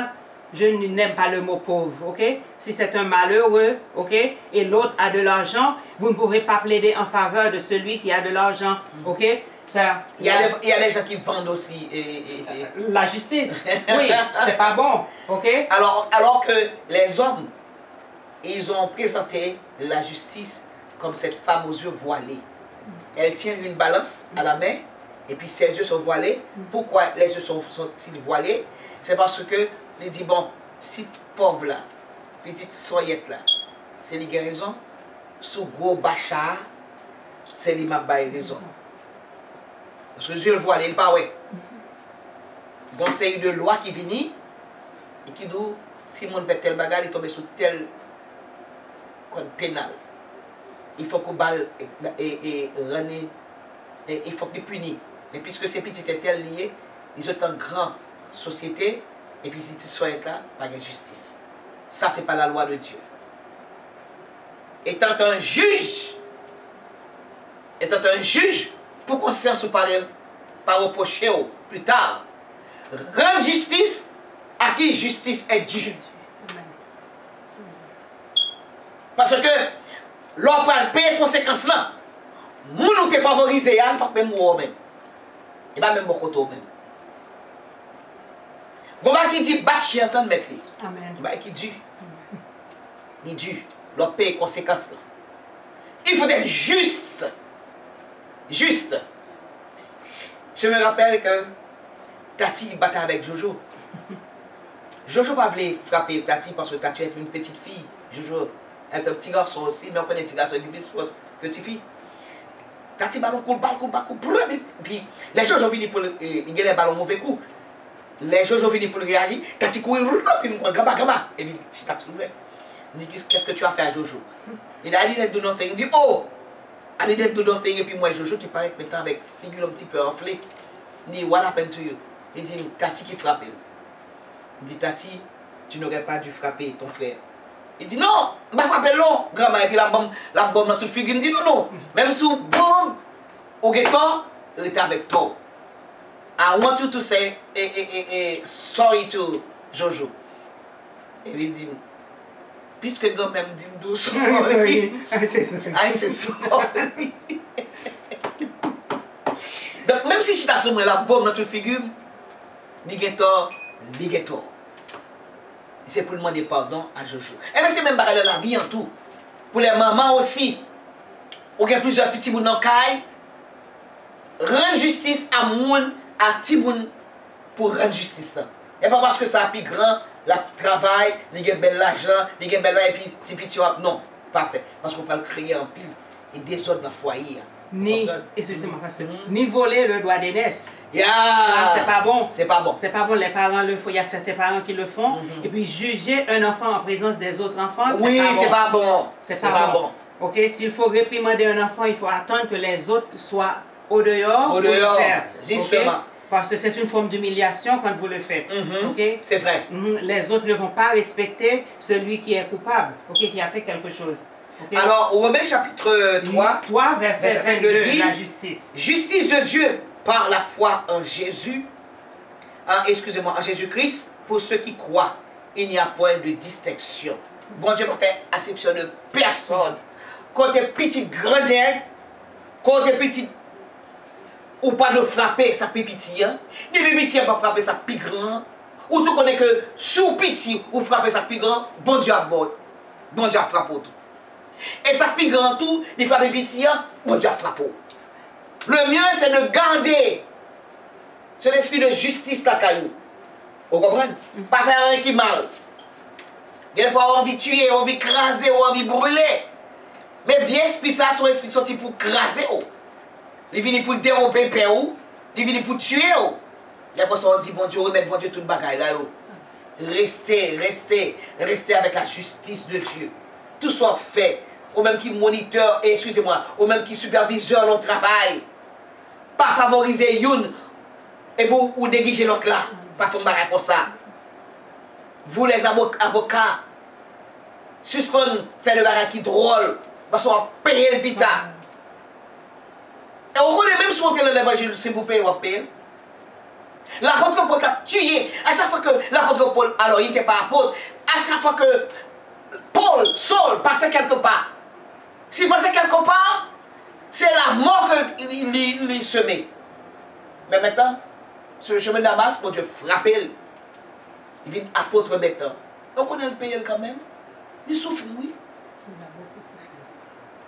je n'aime pas le mot pauvre, ok? Si c'est un malheureux, ok? Et l'autre a de l'argent, vous ne pouvez pas plaider en faveur de celui qui a de l'argent, ok? Ça, il y a des gens qui vendent aussi. La justice, oui, c'est pas bon, ok? Alors que les hommes, ils ont présenté la justice comme cette femme aux yeux voilés. Elle tient une balance à la main et puis ses yeux sont voilés. Pourquoi les yeux sont-ils voilés? C'est parce que il dit, bon, si pauvre là, petite soyette là, c'est les raison, sous gros bachar, c'est les m'a raison. Parce que les yeux voilés, il pas ouais. Bon, c'est une loi qui vient et qui dit, si mon fait tel bagarre, il tombe sous tel code pénal. Il faut qu'on balle et il faut qu'il punisse. Mais puisque ces petits étaient liés, ils sont en grande société, et puis si tu sois là, pas de justice. Ça, c'est pas la loi de Dieu. Étant un juge, pour conscience ou par reprocher plus tard, rendre justice à qui justice est due. Parce que l'on peut payer conséquences là. Moun ou te favorisé, il pas même ou même. Il pas même mon côté même. Gomba qui dit bat chien entend mettre lui. Amen. Bah qui dû. Il dû. L'on paye conséquences là. Il faut être juste. Juste. Je me rappelle que Tati battait avec Jojo. Jojo pas voulu frapper Tati parce que Tati est une petite fille. Jojo est un petit garçon aussi, mais on connaît un petit garçon qui est plus fort que petite fille. Tati ballon coup, puis les Jojo viennent pour il y a des ballons mauvais coup. Les Jojo viennent pour réagir, Tati court, puis gamba. Et puis je tape sur lui. Il dit qu'est-ce que tu as fait à Jojo? Il a dit do nothing. Il dit oh, I didn't do nothing. Et puis moi Jojo qui paraît maintenant avec figure un petit peu enflée. Il dit what happened to you? Il dit Tati qui frappe. Il dit Tati, tu n'aurais pas dû frapper ton frère. Il dit non, je vais frapper long, grand-mère. Et puis la bombe dans toute figure. Il me dit non. Même si bombe, au ghetto, il était avec toi. I want you to say sorry to Jojo. Et il dit, puisque grand-mère me dit douce, I say sorry. Donc même si je t'assume la bombe dans toute figure, il ghetto. C'est pour demander pardon à Jojo. Et bien c'est même pareil de la vie en tout. Pour les mamans aussi. Ou il y a plusieurs petits bouts dans le caille. Rendre justice à moun, à petit moun pour rendre justice là. Et pas parce que ça a plus grand, la travail, il y a bel l'argent, il y a bel et puis petit non, pas fait. Parce qu'on peut le créer en pile et désordre dans le foyer. Ni, excusez-moi, parce que ni voler le droit d'aînesse. Yeah. C'est pas bon. C'est pas bon. C'est pas bon, les parents le font, il y a certains parents qui le font. Et puis juger un enfant en présence des autres enfants, c'est oui, pas bon. c'est pas bon. C'est pas bon. Ok, s'il faut réprimander un enfant, il faut attendre que les autres soient au dehors pour le faire. Justement. Okay? Parce que c'est une forme d'humiliation quand vous le faites. Okay? C'est vrai. Les autres ne vont pas respecter celui qui est coupable, qui a fait quelque chose. Okay? Alors, Romains chapitre 3, verset 22, dit, la justice. Justice de Dieu par la foi en Jésus, en Jésus-Christ, pour ceux qui croient. Il n'y a point de distinction. Bon Dieu m'a fait acception de personne. Côté petit gredin, côté petit, ou pas de frapper sa petit, ni le petit pas frapper sa plus grand, ou tu connais que sous petit ou frapper sa plus grand, bon Dieu a bon. Bon Dieu a frappé tout. Et sa plus grand tout, il frappe petit, bon Dieu a frappé. Le mieux c'est de garder ce l'esprit de justice la caillou. Vous comprenez? Pas faire rien qui mal. Des fois on envie de tuer, on envie de craser, on envie de brûler. Mais vieux esprit ça, son esprit sorti pour craser. Il vient pour dérober père ou, il vient pour tuer ou. Et après ça on dit bon Dieu, remettre bon Dieu toute bagaille là. Restez avec la justice de Dieu. Tout soit fait. Ou même qui moniteur, excusez-moi, ou même qui superviseur le travail. Pas favoriser une et pour ou déguiser l'autre là. Pas faire barrer comme ça. Vous les avocats, suspendre, faire le barrer qui drôle, parce qu'on va payer le pita. Et on connaît même si on est dans l'évangile, c'est pour payer, on va payer. L'apôtre Paul a tué. À chaque fois que l'apôtre Paul, alors il n'était pas apôtre, à chaque fois que Paul, Saul, passait quelque part, s'il passait quelque part, c'est la mort qu'il semait. Mais maintenant, sur le chemin de Damas, pour Dieu frapper, il vient apôtre maintenant. Donc on a le payé quand même. Il souffre, oui.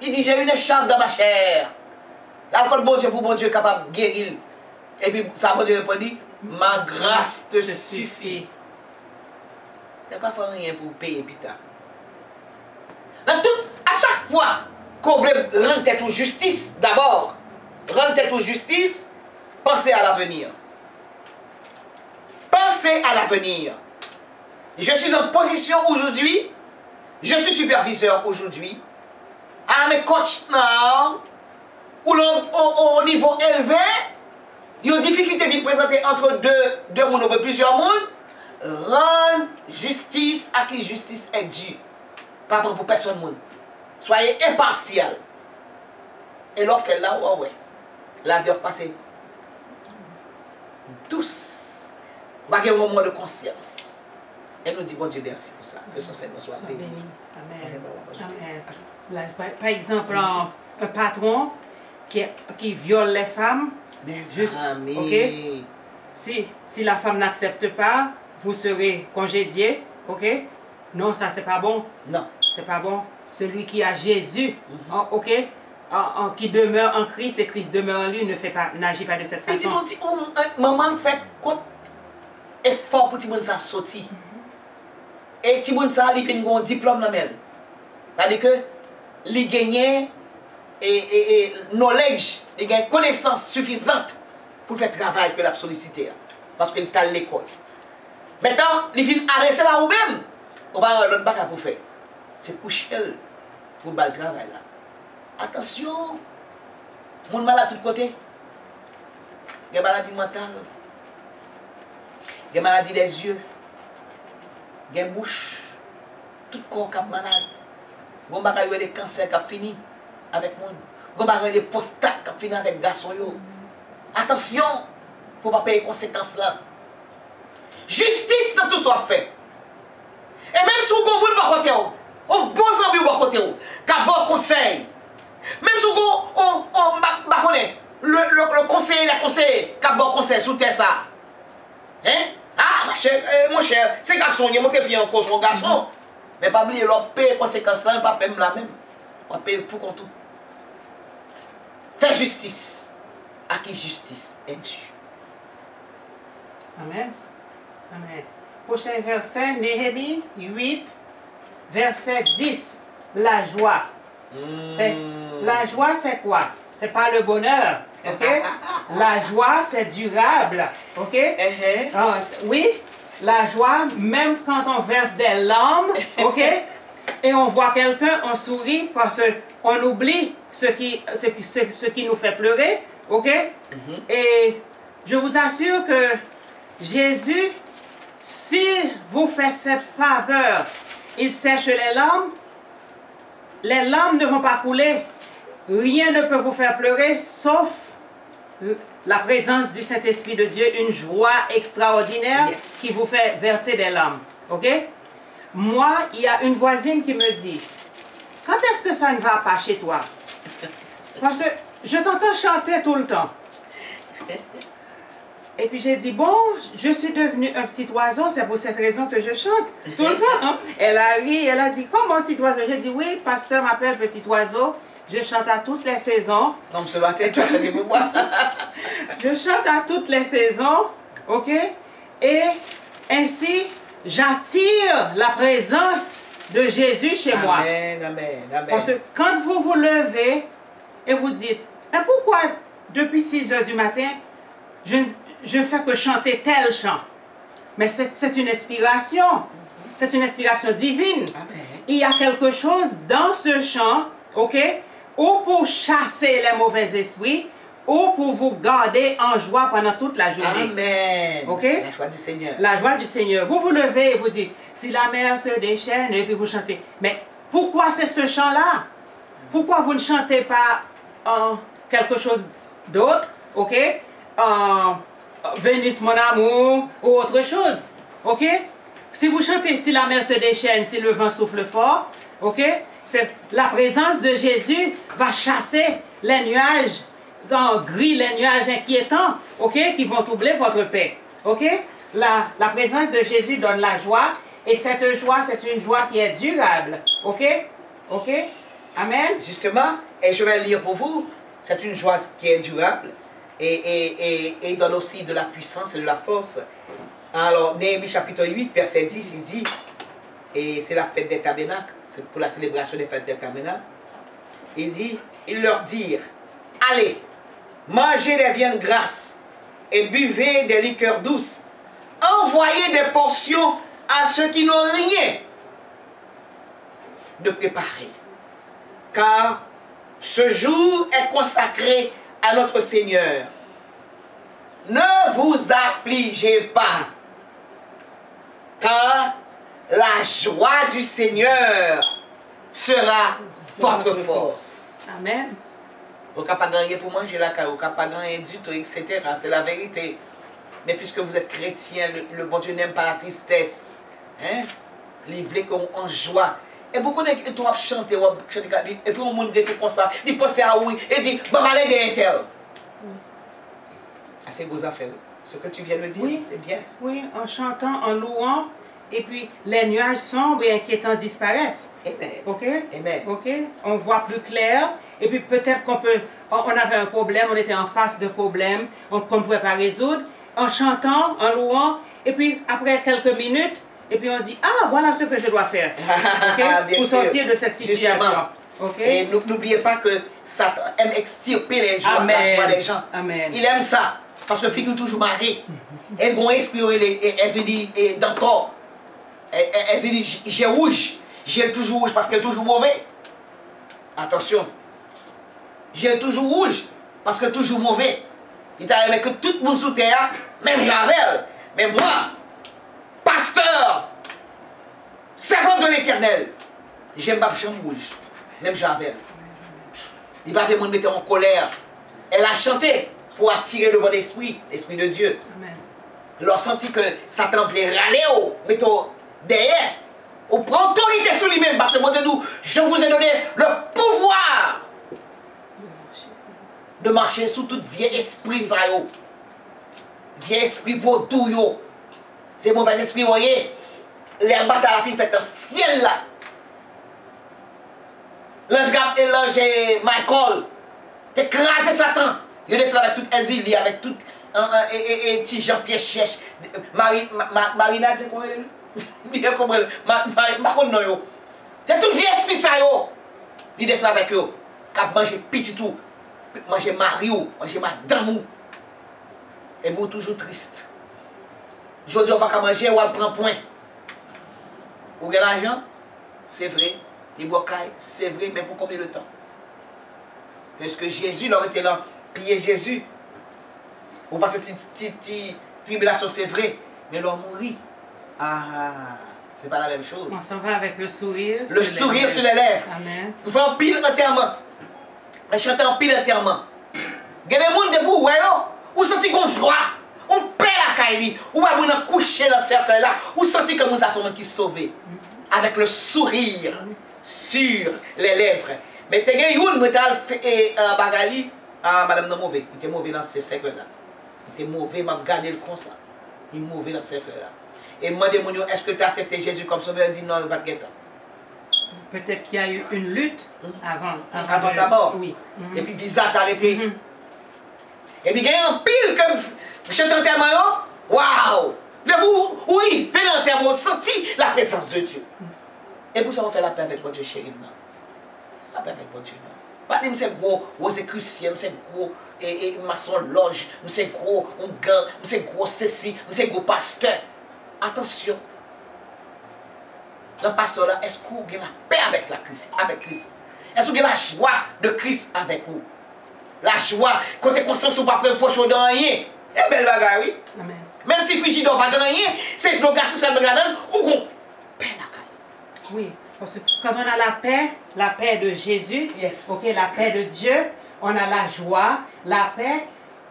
Il dit, j'ai une écharpe dans ma chair. L'alcool, bon Dieu, pour bon Dieu, capable de guérir. Et puis, ça, bon Dieu répondit, ma grâce te suffit. Tu n'as pas fait rien pour payer, putain. À chaque fois qu'on veut rendre tête aux justice, d'abord, rendre tête aux justice, pensez à l'avenir. Pensez à l'avenir. Je suis en position aujourd'hui, je suis superviseur aujourd'hui, à mes coachs ou au niveau élevé, il y a une difficulté de présenter entre deux mondes ou plusieurs mondes. Rendre justice à qui justice est due. Pas pour personne monde. Soyez impartial. Et l'on fait là, ouais. La vie a passé douce. Pas un moment de conscience. Elle nous dit, bon Dieu, merci pour ça. Que son Seigneur soit Sois béni. béni. Amen. Amen. Là, par exemple, un patron qui viole les femmes, Mes Juste- amis. ok. si la femme n'accepte pas, vous serez congédié. Ok? Non, ça c'est pas bon. Non. C'est pas bon. Celui qui a Jésus, Mhm. ok, qui demeure en Christ et Christ demeure en lui, n'agit pas de cette Et si façon. on dit, oh, maman fait quoi effort pour que ça sorti. Et si ça il fait un diplôme dans elle. C'est-à-dire que il gagne et knowledge, il gagne connaissance suffisante pour faire travail que l'a sollicité parce qu'il est à l'école. Maintenant, il vient arrêter là ou même. On va l'autre bac pour faire. C'est coucher pour le travail là. Attention, mon mal à tous côtés. Il y a maladie mentale. Il y a maladie des yeux. Il y a bouche. Tout corps qui est malade. Il y a des cancers qui ont fini avec moi. Il y a des prostates qui ont fini avec les garçons. Attention pour ne pas payer les conséquences là. Justice dans tout soit fait. Et même si vous avez un bon côté, un bon ami au côté, qui a bon conseil. Même si vous avez le conseiller, les conseillers, qui a bon conseil sous terre ça. Hein? Ah, mon cher, c'est garçon, il y a monté fille en cause, mon garçon. Mais pas oublier, leur payer les conséquences là, pas payer la même. On paye pour qu'on tout. Fais justice. À qui justice est due. Amen. Amen. Prochain verset, Néhémie 8, verset 10. La joie. La joie, c'est quoi? C'est pas le bonheur. Ok? La joie, c'est durable. Ok? Oui, la joie, même quand on verse des larmes, ok? Et on voit quelqu'un, on sourit parce qu'on oublie ce qui nous fait pleurer. Ok? Et je vous assure que Jésus, s'il vous fait cette faveur, il sèche les larmes ne vont pas couler. Rien ne peut vous faire pleurer sauf la présence du Saint-Esprit de Dieu, une joie extraordinaire qui vous fait verser des larmes. Ok? Moi, il y a une voisine qui me dit, quand est-ce que ça ne va pas chez toi? Parce que je t'entends chanter tout le temps. Et puis j'ai dit, bon, je suis devenue un petit oiseau, c'est pour cette raison que je chante tout le temps. Hein? Elle a ri, elle a dit, comment petit oiseau? J'ai dit, oui, pasteur m'appelle petit oiseau. Je chante à toutes les saisons. Non, ce matin, tu as chanté pour moi. Je chante à toutes les saisons, ok? Et ainsi, j'attire la présence de Jésus chez moi. Amen, amen, amen. Parce que quand vous vous levez et vous dites, mais pourquoi depuis 6 heures du matin, je ne fais que chanter tel chant? Mais c'est une inspiration. C'est une inspiration divine. Amen. Il y a quelque chose dans ce chant, ok? Ou pour chasser les mauvais esprits, ou pour vous garder en joie pendant toute la journée. Amen. Ok? La joie du Seigneur. La joie du Seigneur. Vous vous levez et vous dites, si la mer se déchaîne, et puis vous chantez. Mais pourquoi c'est ce chant-là? Pourquoi vous ne chantez pas quelque chose d'autre? Ok? Vénus mon amour, ou autre chose. Ok? Si vous chantez, si la mer se déchaîne, si le vent souffle fort, ok? La présence de Jésus va chasser les nuages gris, les nuages inquiétants, ok? Qui vont troubler votre paix. Ok? La présence de Jésus donne la joie, et cette joie, c'est une joie qui est durable. Ok? Ok? Amen? Justement, et je vais le lire pour vous, c'est une joie qui est durable et donne aussi de la puissance et de la force. Alors, Néhémie chapitre 8, verset 10, il dit, et c'est la fête des tabernacles, c'est pour la célébration des fêtes des tabernacles, il dit, ils leur dirent, allez, mangez des viandes grasses et buvez des liqueurs douces, envoyez des portions à ceux qui n'ont rien de préparer. Car ce jour est consacré à notre Seigneur. Ne vous affligez pas, car la joie du Seigneur sera votre force. Amen. Vous n'avez pas gagné pour manger la caille, vous n'avez pas gagné du tout, etc. C'est la vérité. Mais puisque vous êtes chrétien, le bon Dieu n'aime pas la tristesse. Hein? Il voulait qu'on en joie. Et beaucoup de gens chantent, et puis on monde était comme ça, ils pensent à oui, et dit, maman, elle est tel. C'est beaux affaires. Ce que tu viens de dire, Oui. c'est bien. Oui, en chantant, en louant, et puis les nuages sombres et inquiétants disparaissent. Amen. Ok? Amen. Ok? On voit plus clair, et puis peut-être on avait un problème, on était en face de problème qu'on ne pouvait pas résoudre, en chantant, en louant, et puis après quelques minutes, et puis on dit, ah, voilà ce que je dois faire. Ok? Bien Pour sûr. sortir de cette situation. Justement. Ok? Et n'oubliez pas que Satan aime extirper les joies, Amen. la joie des gens. Amen. Il aime ça. Parce que figure toujours marié. Elle a un esprit, elle se dit, dans le corps. Elle se dit, j'ai rouge. J'ai toujours rouge parce qu'elle est toujours mauvais. Attention. J'ai toujours rouge parce qu'elle est toujours mauvais. Il t'a aimé que tout le monde sous terre, même Javel, mais moi, pasteur, servant de l'Éternel, j'aime pas chambre rouge, même Javel. Il va vraiment me mettre en colère. Elle a chanté pour attirer le bon esprit, l'esprit de Dieu. Amen. Elle a senti que Satan voulait râler, mettons derrière. On prend autorité sur lui-même parce que moi, je vous ai donné le pouvoir de marcher sous tout vieil esprit, vieil esprit vaudou. C'est mauvais esprit, vous voyez. Les batailles à la fille fait un ciel là. L'ange Gab et l'ange Michael, t'écraser Satan. Il est avec tout exilé, avec tout petit Jean-Pierre Chèche, Marina, c'est quoi elle? Bien compris. C'est tout vieux esprit ça yo. Il descend avec eux. Cap manger petit tout, manger Mario, manger madame. Et vous toujours triste. Je dis on va pas manger ou on prend point. Vous avez l'argent? C'est vrai. Les bocailles, c'est vrai, mais pour combien de temps? Est-ce que Jésus leur était là? Piller Jésus. Vous passez cette tribulation, c'est vrai, mais leur mourir. Ah, c'est pas la même chose. On s'en va avec le sourire. Le sourire sur les lèvres. Amen. On va en pile entièrement. On chante en pile entièrement. Il y a des gens debout, ou senti qu'on joie. On perd la caille, ou va vous coucher dans ce cercle là, ou senti que nous sommes qui sauvé. Avec le sourire sur les lèvres. Mais tu as une métal fait un bagali. Ah, madame, non mauvais. Il était mauvais dans ce cercle là. Il était mauvais, m'a gardé le comme ça. Il est mauvais dans ce cercle là. Et moi, est-ce que tu as accepté Jésus comme sauveur? Il dit non, il va te guetter. Peut-être qu'il y a eu une lutte avant sa mort. Oui. Et puis visage arrêté. Et puis il y a un pile comme je t'enterre. Waouh! Oui, fais l'enterrement, senti la présence de Dieu. Et pour ça, on fait la paix avec votre Dieu, chérie. La paix avec votre Dieu. Pas dire que c'est gros, c'est chrétien, c'est gros, et maçon loge, c'est gros, on gagne, c'est gros ceci, c'est gros pasteur. Attention. Le pasteur là, est-ce que vous avez la paix avec la Christ, Est-ce que vous avez la joie de Christ avec vous? La joie, quand tu es conscient ou pas prendre proche de rien. C'est belle bagarre, oui. Amen. Même si Frigidor pas de rien, c'est que nos gars social de la ou qu'on paix la caille. Oui, parce que quand on a la paix de Jésus, Yes. ok, la paix de Dieu, on a la joie, la paix.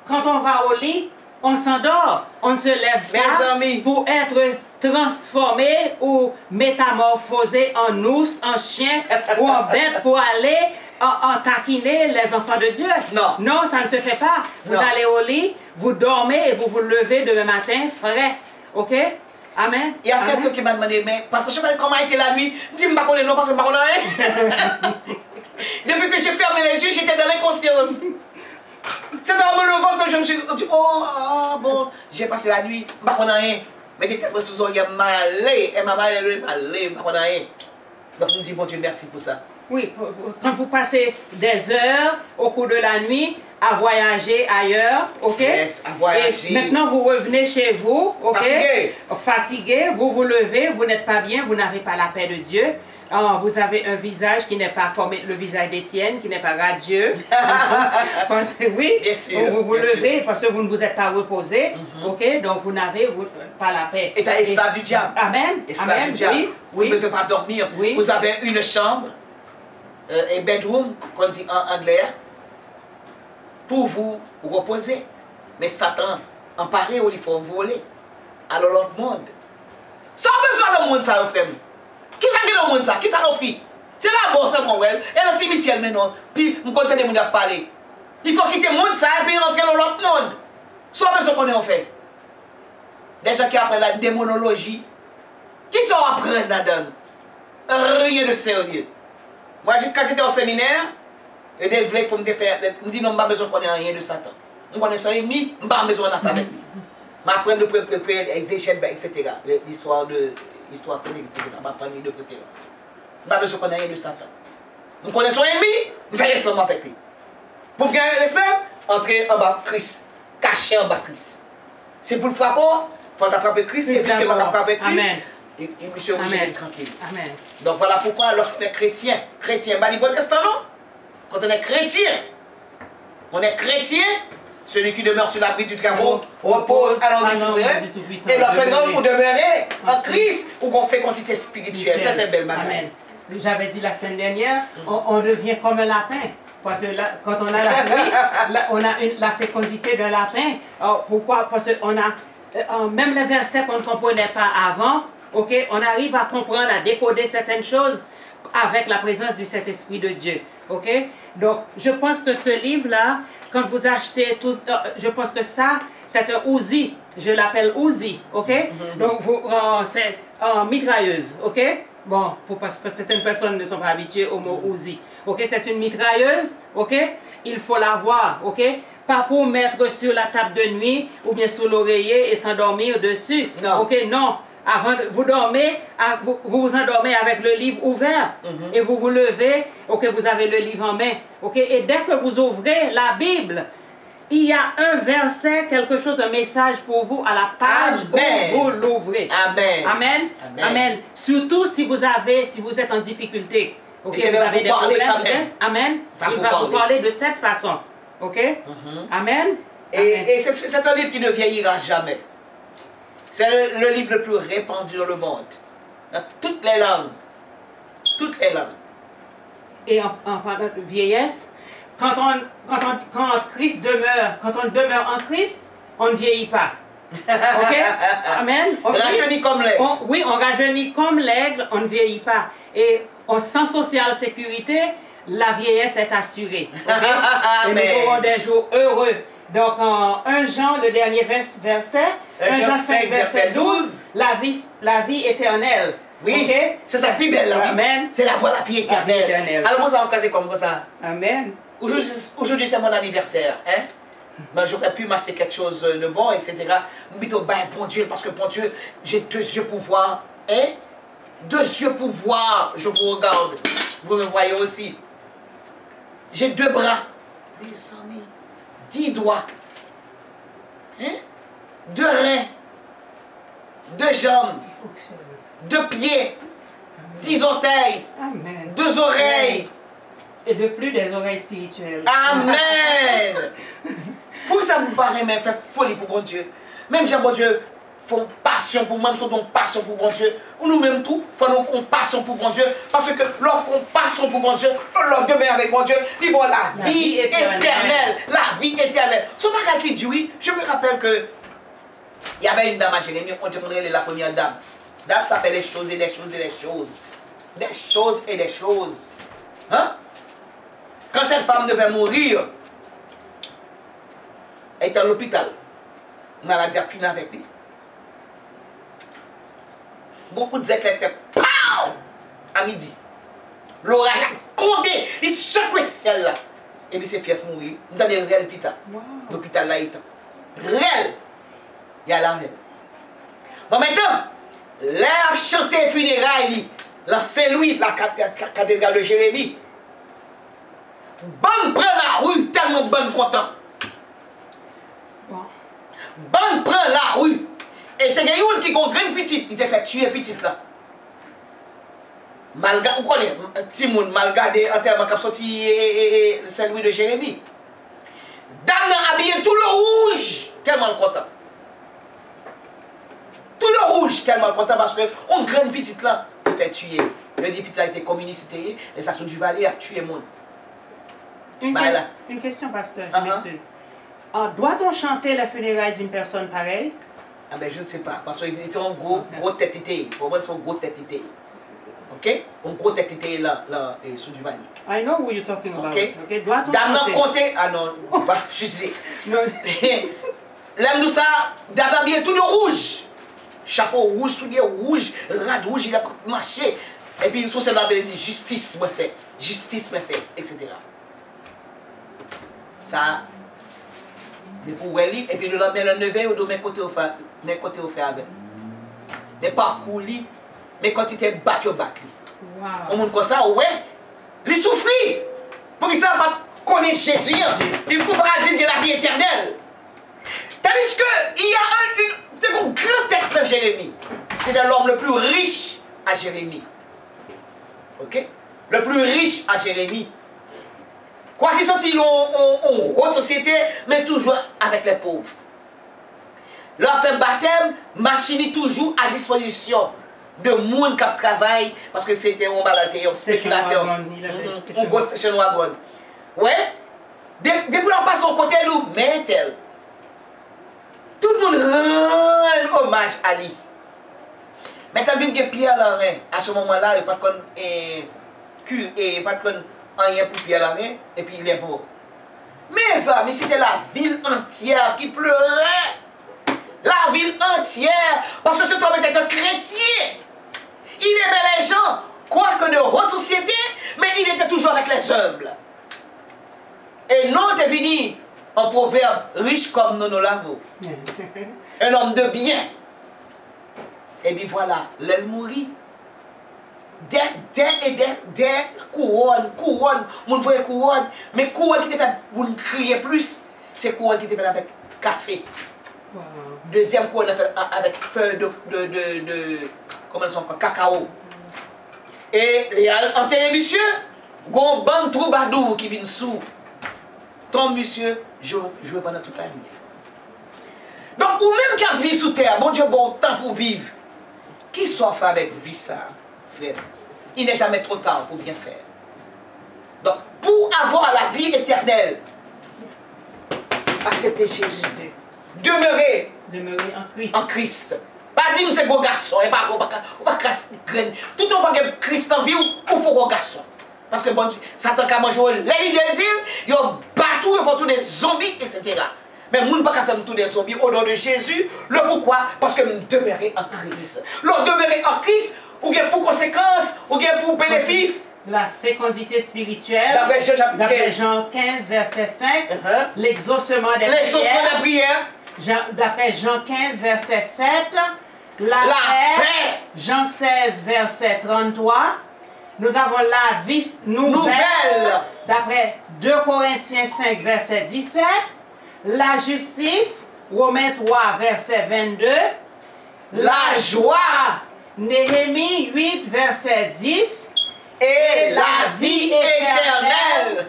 Quand on va au lit, on s'endort, on ne se lève Mes pas amis. pour être transformé ou métamorphosé en ours, en chien ou en bête pour aller en taquiner les enfants de Dieu. Non. Non, ça ne se fait pas. Vous Non. allez au lit, vous dormez et vous vous levez demain matin frais. Ok? Amen. Il y a Amen. quelqu'un qui m'a demandé, mais parce que je sais comment a été la nuit, dis moi pas non parce que je ne sais pas rien. Depuis que j'ai fermé les yeux, j'étais dans l'inconscience. C'est dans me levant que je me suis dit, oh, bon, j'ai passé la nuit, je ne sais pas rien. Mais des têtes sous son malé, et ma mère elle est malée, je ne sais pas rien. Donc je me dis, bon Dieu, merci pour ça. Oui, quand vous passez des heures au cours de la nuit à voyager ailleurs, ok? Yes, à voyager. Et maintenant vous revenez chez vous, ok? Fatigué. Fatigué, vous vous levez, vous n'êtes pas bien, vous n'avez pas la paix de Dieu. Vous avez un visage qui n'est pas comme le visage d'Étienne, qui n'est pas radieux. Parce que, oui, Bien sûr, vous vous bien levez sûr. parce que vous ne vous êtes pas reposé, ok? Donc vous n'avez pas la paix. Et tu es esclave du diable. Amen. Esclave Amen. du diable. Oui, Vous ne oui. pouvez pas dormir. Oui. Vous avez une chambre, un bedroom, qu'on dit en anglais, pour vous reposer. Mais Satan, emparé, il faut voler. Alors l'autre monde, Ça a besoin de monde, ça, frère. Qui ça qui est le monde, ça? Qui ça l'offre? C'est la bourse, mon frère. Et le cimetière, maintenant. Puis, je continue de parler. Il faut quitter le monde, ça, et puis rentrer dans l'autre monde. Ça a besoin qu'on ait en fait. Les gens qui apprennent la démonologie, qui sont apprendre là-dedans? Rien de sérieux. Moi, quand j'étais au séminaire, et des vrais pour me faire, me dit non, je n'ai pas besoin qu'on ait rien de Satan. Je connais son ennemi, je n'ai pas besoin d'en faire avec lui. Je apprends de préparer les échelles, etc. L'histoire scénique, etc. Je apprends de préférence. Je n'ai pas besoin qu'on ait rien de Satan. Je connais son ennemi, je fais respect avec lui. Pour bien respect, entrer en bas Christ. Caché en bas Christ. C'est pour le frapper, il faut frapper Christ, et puisqu'il va frapper Christ. Amen. Et monsieur obligé d'être tranquille. Amen. Donc voilà pourquoi lorsqu'on est chrétien, pas les protestants non. Quand on est chrétien, celui qui demeure sur l'abri du travail repose à l'endroit du Tout-Puissant. Et l'ordre pour demeurer en Christ ou qu'on fait quantité spirituelle. Ça c'est belle manière. Amen. J'avais dit la semaine dernière, on devient comme un lapin. Parce que là, quand on a la pluie, on a la fécondité d'un lapin. Pourquoi? Parce qu'on a, même les versets qu'on ne comprenait pas avant, okay, on arrive à comprendre, à décoder certaines choses avec la présence du Saint-Esprit de Dieu. Okay? Donc, je pense que ce livre-là, quand vous achetez tout, je pense que ça, c'est un Uzi. Je l'appelle Uzi. Okay? Donc, c'est mitrailleuse. Okay? Bon, parce que certaines personnes ne sont pas habituées au mot Uzi. Ok, c'est une mitrailleuse. Ok, il faut l'avoir. Ok, pas pour mettre sur la table de nuit ou bien sous l'oreiller et s'endormir dessus. Non. Ok, non. Avant de vous dormir, vous vous endormez avec le livre ouvert et vous vous levez. Ok, vous avez le livre en main. Ok, et dès que vous ouvrez la Bible, il y a un verset, quelque chose, un message pour vous à la page où vous l'ouvrez. Amen. Amen. Amen. Amen. Surtout si vous êtes en difficulté. Ok, vous avez des problèmes. Amen. Il va vous parler de cette façon. Ok. Amen. Et c'est un livre qui ne vieillira jamais. C'est le livre le plus répandu dans le monde. Dans toutes les langues. Toutes les langues. Et en parlant de vieillesse, quand Christ demeure, quand on demeure en Christ, on ne vieillit pas. Ok? Amen. On rajeunit comme l'aigle. Oui, on rajeunit comme l'aigle, on ne vieillit pas. Et sans sociale sécurité, la vieillesse est assurée. Okay? Et nous aurons des jours heureux. Donc en 1 Jean, le dernier verset, 1 Jean 5, verset 12, la vie éternelle. Oui, okay? C'est sa plus belle la vie. C'est la voie, la vie éternelle. Alors moi ça va caser comme ça. Amen. Aujourd'hui c'est mon anniversaire. Hein? Ben, j'aurais pu m'acheter quelque chose de bon, etc. Mais plutôt, ben, bon Dieu, parce que bon Dieu, j'ai 2 yeux pour voir. Hein? 2 yeux pour voir. Je vous regarde. Vous me voyez aussi. J'ai 2 bras. Mes amis. 10 doigts. Hein? 2 reins. 2 jambes. 2 pieds. 10 orteils. Amen. 2 oreilles. Et de plus des oreilles spirituelles. Amen. Pour ça vous parlez, mais fait folie pour bon Dieu. Même si bon Dieu font passion pour moi, nous sommes passion pour bon Dieu. Nous-mêmes tout, faut nous passion pour bon Dieu. Parce que lorsqu'on passion pour bon Dieu, lorsqu'on demeure avec bon Dieu, il voit la vie éternelle. La vie éternelle. Ce matin qui dit oui, je me rappelle que il y avait une dame à Jérémie, on demandait la première dame. Dame, ça fait les choses et les choses et les choses. Des choses et des choses. Hein? Quand cette femme devait mourir, elle était à l'hôpital. Maladie a fini avec lui. Beaucoup de zèques étaient à midi. L'orage a compté, il secouait ciel là. Et puis c'est fait mourir. Dans des réels hôpital. L'hôpital là est réel. Il y a la reine. Bon maintenant, l'air chanté funérailles, la Saint-Louis, la cathédrale de Jérémie. Bonne prend la rue, tellement bonne content. Bonne prend la rue. Et t'es une qui comprend petite, il t'a fait tuer petite là. Malga, vous connaissez, Timoun, malgadé en termes de sorti Saint-Louis de Jérémie. Dame habillé tout le rouge, tellement content. Tout le rouge, tellement content parce qu'on graine petite là, il fait tuer. Le dit petite a été communiste, les stations du Valais a tué monde. Une question, pasteur, je m'excuse. Doit-on chanter les funérailles d'une personne pareille? Ah ben je ne sais pas, parce qu'ils sont gros tête été. Pour moi, ils sont gros tête été. Ok? Un gros tête été là, sous du vanille. I know who you're talking about. Ok? Okay? Doit Dame nan côté, ah non, pas, je sais. L'aime nous ça, d'abord bien tout de rouge. Chapeau rouge, soulier rouge, rad rouge, il a marché. Et puis, sous cette il dit justice me fait, etc. Ça, c'est pour Welly, et puis nous l'avons le nevé ou de mes côtés au fait avec. Mais parcours, mais quand il était battu au bac. On montre comme ça, ouais, il souffrit. Pour qu'il ne pas connaître Jésus, il ne peut pas dire que la vie éternelle. Tandis qu'il y a une grande tête de Jérémie. C'était l'homme le plus riche à Jérémie. Ok? Le plus riche à Jérémie. Quoi qu'ils soient, ils ont haute société, mais toujours avec les pauvres. Leur fait baptême, machine toujours à disposition de monde qui travaille, parce que c'était un spéculateur. Un gros station wagon. Ouais? Depuis qu'on passe son côté, nous, mais tel. Tout le monde rend hommage à lui. Mais quand il y a Pierre Larin, à ce moment-là, il n'y a pas de rien pour Pierre Larin, et puis il est mort. Mais ça, mais c'était la ville entière qui pleurait. La ville entière, parce que cet homme était un chrétien. Il aimait les gens, quoique de haute société, mais il était toujours avec les humbles. Et non, t'es venu en proverbe riche comme Nono Lavo. Un homme de bien. Et puis voilà, l'elle mourit. Des couronnes, mon voyait couronne, mais couronne qui était fait, vous ne criez plus, c'est couronne qui était fait avec café. Wow. Deuxième couronne avec feuilles comment elles sont, cacao. Et en télé, monsieur, gon ban troubadour qui vient sous. Ton monsieur, joue pendant toute la nuit. Donc, ou même qui a vécu sous terre, bon Dieu, bon temps pour vivre. Qui soit fait avec vie ça, frère, il n'est jamais trop tard pour bien faire. Donc, pour avoir la vie éternelle, acceptez Jésus. Demeurer en Christ. Pas dire que c'est un garçon, et pas graine. Tout le monde a Christ en vie ou pour un garçon. Parce que bon Dieu, Satan a mangé les idées, ils ont battu, ils font tous des zombies, etc. Mais nous ne pouvons pas faire tous des zombies au nom de Jésus. Le pourquoi? Parce que nous demeurons en Christ. Nous demeurons en Christ, ou bien pour conséquence, ou bien pour bénéfice. La fécondité spirituelle. D'après Jean 15, verset 5. L'exaucement des prières. D'après Jean 15, verset 7. La paix. Jean 16, verset 33. Nous avons la vie nouvelle. D'après 2 Corinthiens 5, verset 17. La justice, Romains 3, verset 22. La joie, Néhémie 8, verset 10. Et la vie éternelle.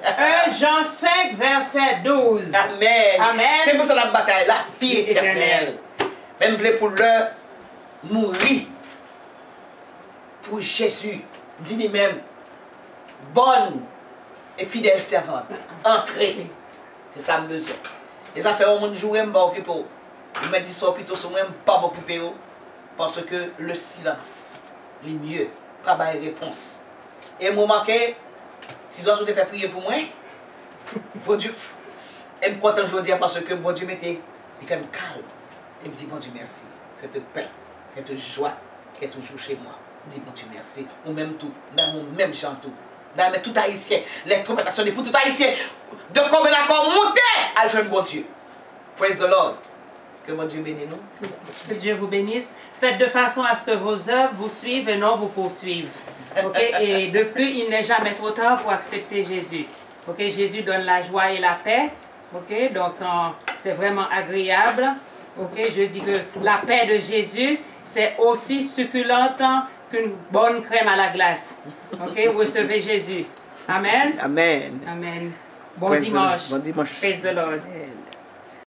1 Jean 5, verset 12. Amen. Amen. C'est pour ça la bataille, la vie éternelle. Même pour leur mourir pour Jésus, dit lui-même, bonne et fidèle servante, entrez. C'est ça le besoin. Les affaires, on joue même pas occupé. Je me dis ça plutôt, sur même pas occupé. Parce que le silence, est mieux, pas de réponse. Et moi, manqué, si vous avez fait prier pour moi, bon Dieu, je suis content aujourd'hui parce que bon Dieu il fait me calme. Il me dit, bon Dieu, merci. Cette paix, cette joie qui est toujours chez moi. Je dis, bon Dieu, merci. Ou même tout, dans mon même chant tout. Dans tout haïtien, les trompettes sonnées pour tout haïtien, de comme un accord monté à jeune bon Dieu. Praise the Lord. Que mon Dieu bénisse nous. Que Dieu vous bénisse. Faites de façon à ce que vos œuvres vous suivent et non vous poursuivent. Okay? Et de plus, il n'est jamais trop tard pour accepter Jésus. Okay? Jésus donne la joie et la paix. Okay? Donc, c'est vraiment agréable. Okay? Je dis que la paix de Jésus, c'est aussi succulente qu'une bonne crème à la glace. Okay? Recevez Jésus. Amen. Amen. Amen. Bon dimanche. Bon dimanche. Praise the Lord.